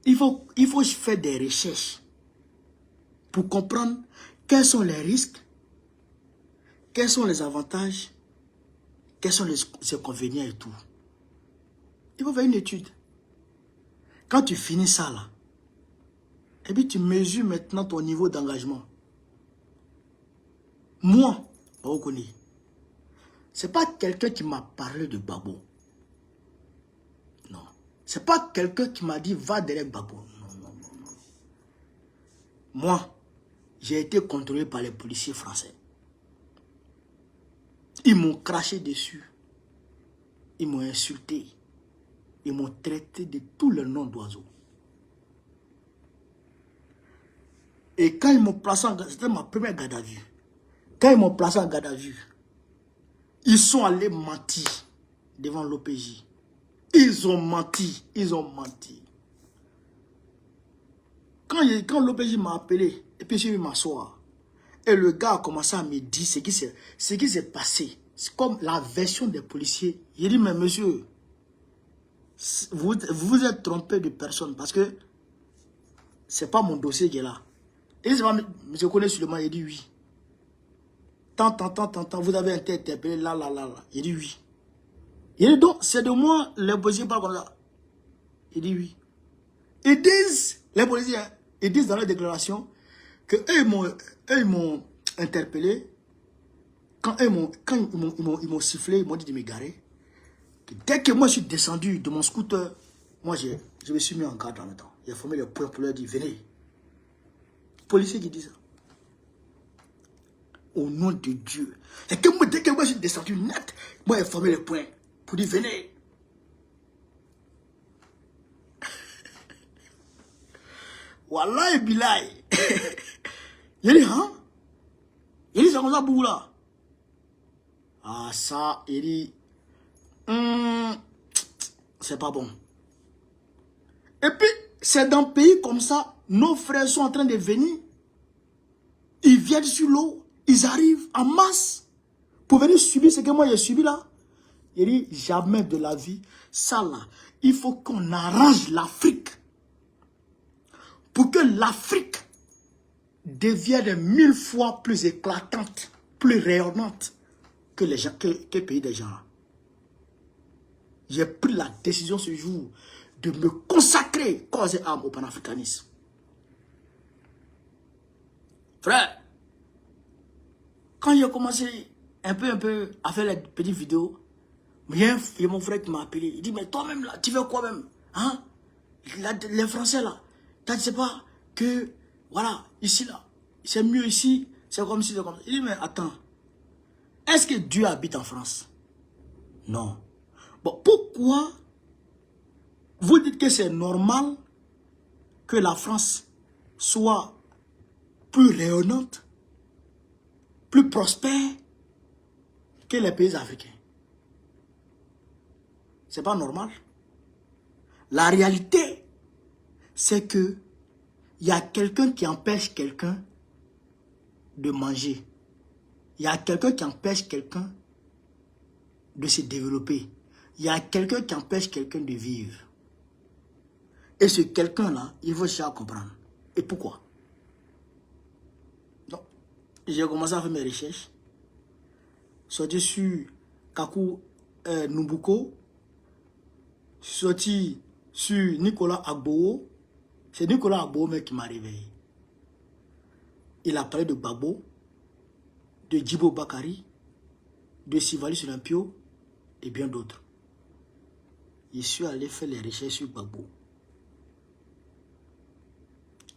il faut faire des recherches pour comprendre quels sont les risques, quels sont les avantages, quels sont les inconvénients et tout. Il faut faire une étude. Quand tu finis ça là, et puis tu mesures maintenant ton niveau d'engagement. Moi, vous connaissez, c'est pas quelqu'un qui m'a parlé de Gbagbo. Non. C'est pas quelqu'un qui m'a dit va derrière Gbagbo. Non, non, non, non. Moi, j'ai été contrôlé par les policiers français. Ils m'ont craché dessus. Ils m'ont insulté. Ils m'ont traité de tous les noms d'oiseaux. Et quand ils m'ont placé en garde à vue, c'était ma première garde à vue. Quand ils m'ont placé en garde à vue, ils sont allés mentir devant l'OPJ. Ils ont menti. Ils ont menti. Quand l'OPJ m'a appelé, et puis je suis venu m'asseoir, et le gars a commencé à me dire ce qui s'est passé. C'est comme la version des policiers. Il dit, mais monsieur, vous vous êtes trompé de personne parce que c'est pas mon dossier qui est là. Et je connais Suleiman, il dit oui. Tant, vous avez été interpellé là. Il dit oui. Il dit donc, c'est de moi, les policiers parlent comme ça. Il dit oui. Ils disent, les policiers, ils disent dans leur déclaration que eux, ils m'ont interpellé. Quand ils m'ont sifflé, ils m'ont dit de me garer. Dès que moi je suis descendu de mon scooter, moi je me suis mis en garde en même temps. J'ai formé le point pour leur dire venez. Policier qui dit ça. Au nom de Dieu. Et que moi, dès que moi je suis descendu net, moi j'ai formé le point pour dire venez. Wallah et bilaï. Il dit hein? Il dit c'est comme ça pour là. Ah ça, il dit c'est pas bon. Et puis, c'est dans un pays comme ça, nos frères sont en train de venir. Ils viennent sur l'eau, ils arrivent en masse pour venir subir ce que moi j'ai subi là. Il dit, jamais de la vie, ça là, il faut qu'on arrange l'Afrique. Pour que l'Afrique devienne 1000 fois plus éclatante, plus rayonnante que les gens, que le pays des gens. J'ai pris la décision ce jour de me consacrer corps et âme au panafricanisme. Frère, quand j'ai commencé un peu à faire les petites vidéos, il y a mon frère qui m'a appelé. Il dit, mais toi-même là, tu fais quoi même? Hein? Les Français là, tu ne sais pas que, voilà, ici là, c'est mieux ici, c'est comme si, c'est comme ça. Il dit, mais attends, est-ce que Dieu habite en France? Non. Bon, pourquoi vous dites que c'est normal que la France soit plus rayonnante, plus prospère que les pays africains? C'est pas normal. La réalité, c'est que il y a quelqu'un qui empêche quelqu'un de manger. Il y a quelqu'un qui empêche quelqu'un de se développer. Il y a quelqu'un qui empêche quelqu'un de vivre. Et ce quelqu'un-là, il faut chercher à comprendre. Et pourquoi? Donc, j'ai commencé à faire mes recherches. Sorti sur Kaku Nubuko. Sorti sur Nicolas Agbo. C'est Nicolas Agbo qui m'a réveillé. Il a parlé de Gbagbo, de Djibo Bakari, de Sivalis Olympio et bien d'autres. Je suis allé faire les recherches sur Gbagbo.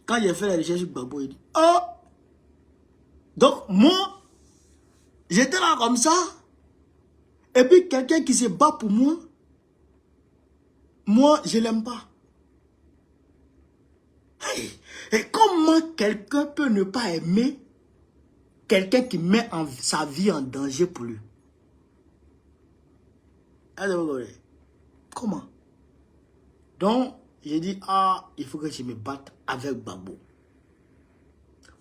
Quand j'ai fait les recherches sur Gbagbo, il dit « Oh! Donc moi, j'étais là comme ça. Et puis quelqu'un qui se bat pour moi, je l'aime pas. » Et comment quelqu'un peut ne pas aimer quelqu'un qui met sa vie en danger pour lui? Comment? Donc, j'ai dit, ah, il faut que je me batte avec Gbagbo.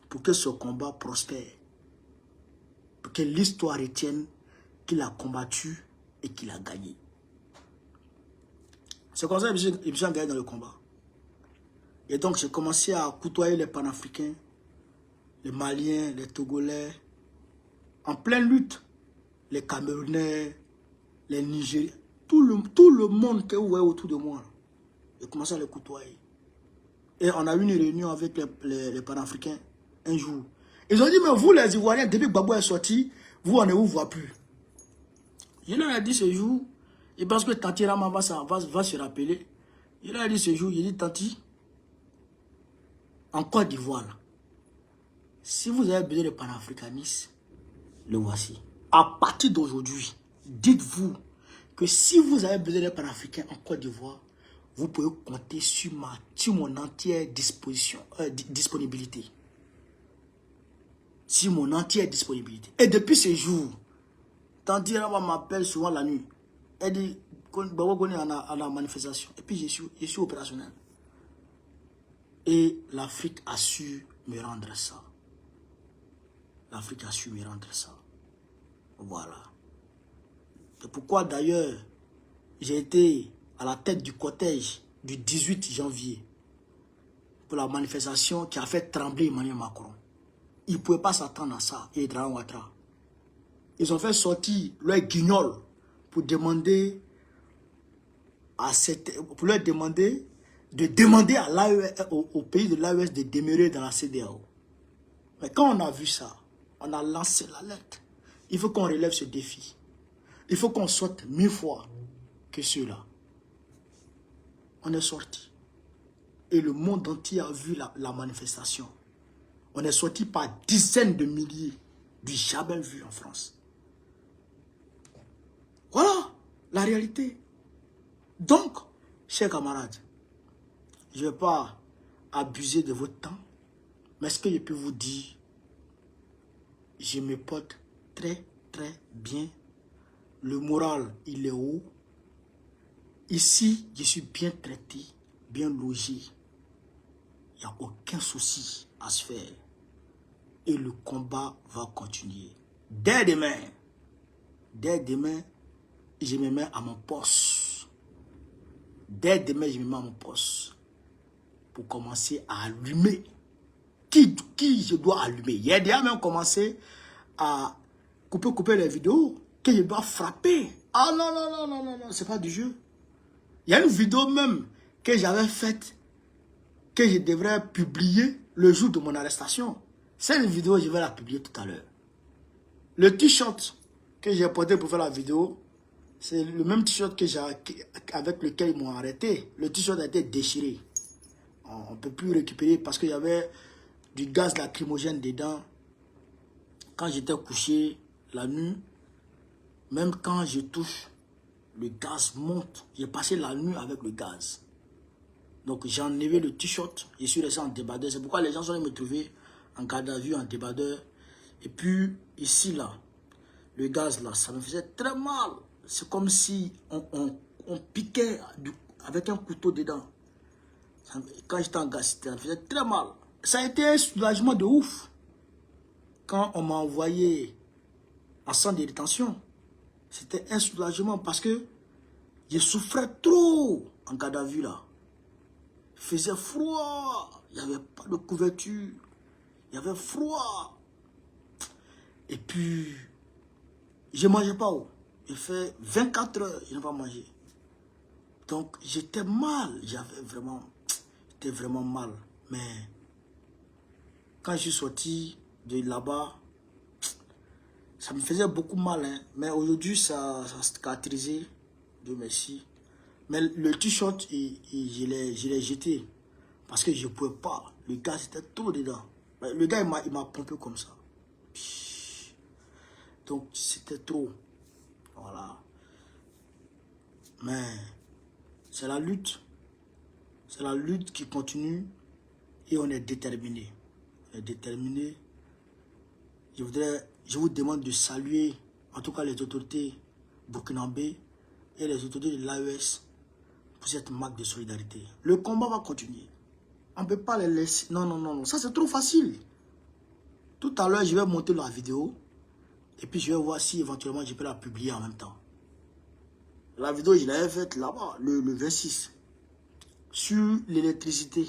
Pour que ce combat prospère. Pour que l'histoire retienne qu'il a combattu et qu'il a gagné. C'est comme ça que je me suis engagé dans le combat. Et donc, j'ai commencé à côtoyer les panafricains, les Maliens, les Togolais, en pleine lutte, les Camerounais, les Nigériens, tout le monde que vous voyez autour de moi. J'ai commencé à les côtoyer. Et on a eu une réunion avec les panafricains un jour. Ils ont dit, mais vous les Ivoiriens, depuis que Gbagbo est sorti, vous, on ne vous voit plus. Je leur ai dit ce jour, et parce que Tanti Rama va se rappeler, je leur ai dit ce jour, j'ai dit, Tanti, en Côte d'Ivoire, si vous avez besoin de panafricanisme, le voici. À partir d'aujourd'hui, dites-vous que si vous avez besoin d'un panafricain en Côte d'Ivoire, vous pouvez compter sur mon entière disponibilité. Sur mon entière disponibilité. Et depuis ce jour, Tanti Rama m'appelle souvent la nuit. Elle dit, Gbagbo est à la manifestation. Et puis je suis opérationnel. Et l'Afrique a su me rendre ça. L'Afrique a su me rendre ça. Voilà. C'est pourquoi d'ailleurs, j'ai été à la tête du cortège du 18 janvier pour la manifestation qui a fait trembler Emmanuel Macron. Ils ne pouvaient pas s'attendre à ça, et Dragan Ouattara. Ils ont fait sortir leur guignol pour demander de demander au pays de l'AES de demeurer dans la CEDEAO. Mais quand on a vu ça, on a lancé l'alerte. Il faut qu'on relève ce défi. Il faut qu'on sorte 1000 fois que ceux-là. On est sorti. Et le monde entier a vu la manifestation. On est sorti par dizaines de milliers. Du jamais vu en France. Voilà la réalité. Donc, chers camarades, je ne vais pas abuser de votre temps. Mais ce que je peux vous dire, je me porte très très bien. Le moral, il est haut. Ici, je suis bien traité, bien logé. Il n'y a aucun souci à se faire. Et le combat va continuer. Dès demain, je me mets à mon poste. Dès demain, je me mets à mon poste. Pour commencer à allumer. Qui je dois allumer? Il y a déjà même commencé à couper les vidéos. Que je dois frapper. Ah non, c'est pas du jeu. Il y a une vidéo même que j'avais faite, que je devrais publier le jour de mon arrestation. Cette vidéo, je vais la publier tout à l'heure. Le t-shirt que j'ai porté pour faire la vidéo, c'est le même t-shirt avec lequel ils m'ont arrêté. Le t-shirt a été déchiré. On ne peut plus récupérer parce qu'il y avait du gaz lacrymogène dedans. Quand j'étais couché la nuit, même quand je touche, le gaz monte. J'ai passé la nuit avec le gaz. Donc j'ai enlevé le t-shirt. Je suis resté en débardeur. C'est pourquoi les gens sont venus me trouver en garde à vue, en débardeur. Et puis ici, là, le gaz, là, ça me faisait très mal. C'est comme si on piquait avec un couteau dedans. Quand j'étais en gaz, ça me faisait très mal. Ça a été un soulagement de ouf. quand on m'a envoyé en centre de détention, c'était un soulagement parce que je souffrais trop en garde à vue là. Il faisait froid, il n'y avait pas de couverture, il y avait froid. Et puis, je ne mangeais pas. Il fait 24 heures, je n'ai pas mangé. Donc, j'étais mal, j'étais vraiment mal. Mais, quand je suis sorti de là-bas, ça me faisait beaucoup mal. Hein. Mais aujourd'hui, ça s'est cicatrisé. Dieu merci. Mais le t-shirt, je l'ai jeté. Parce que je ne pouvais pas. Le gars, c'était trop dedans. Le gars, il m'a pompé comme ça. Donc, c'était trop. Voilà. Mais, c'est la lutte. C'est la lutte qui continue. Et on est déterminé. On est déterminé. Je vous demande de saluer, en tout cas les autorités burkinabées et les autorités de l'AES pour cette marque de solidarité. Le combat va continuer. On ne peut pas les laisser. Non, non, non, non. Ça, c'est trop facile. Tout à l'heure, je vais monter la vidéo. Et puis, je vais voir si éventuellement, je peux la publier en même temps. La vidéo, je l'avais faite là-bas, le 26. Sur l'électricité.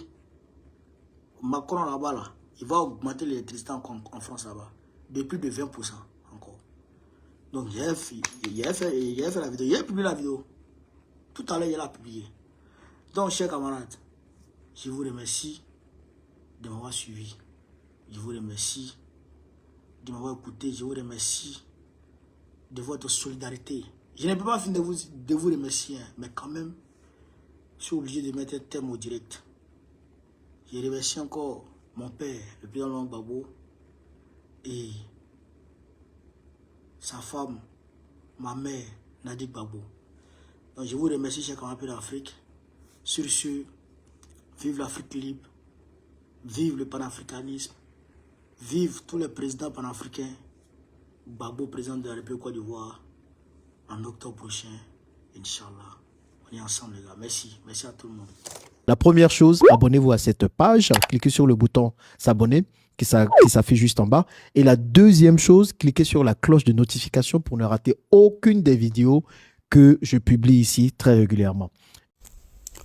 Macron, là-bas, là, il va augmenter l'électricité en France, là-bas. De plus de 20% encore. Donc, j'ai fait la vidéo. J'ai publié la vidéo. Tout à l'heure, il l'a publié. Donc, chers camarades, je vous remercie de m'avoir suivi. Je vous remercie de m'avoir écouté. Je vous remercie de votre solidarité. Je ne peux pas finir de vous remercier, hein, mais quand même, je suis obligé de mettre un terme au direct. Je remercie encore mon père, le président Laurent Gbagbo, et sa femme, ma mère, Nadi Gbagbo. Donc je vous remercie, chers camarades d'Afrique. Sur ce, vive l'Afrique libre, vive le panafricanisme, vive tous les présidents panafricains. Gbagbo, président de la République Côte d'Ivoire, en octobre prochain, Inch'Allah. On est ensemble, les gars. Merci. Merci à tout le monde. La première chose, abonnez-vous à cette page. Cliquez sur le bouton s'abonner qui s'affiche juste en bas. Et la deuxième chose, cliquez sur la cloche de notification pour ne rater aucune des vidéos que je publie ici très régulièrement.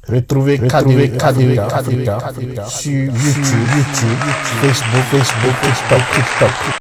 Retrouvez KDV Africa sur YouTube, Facebook, TikTok.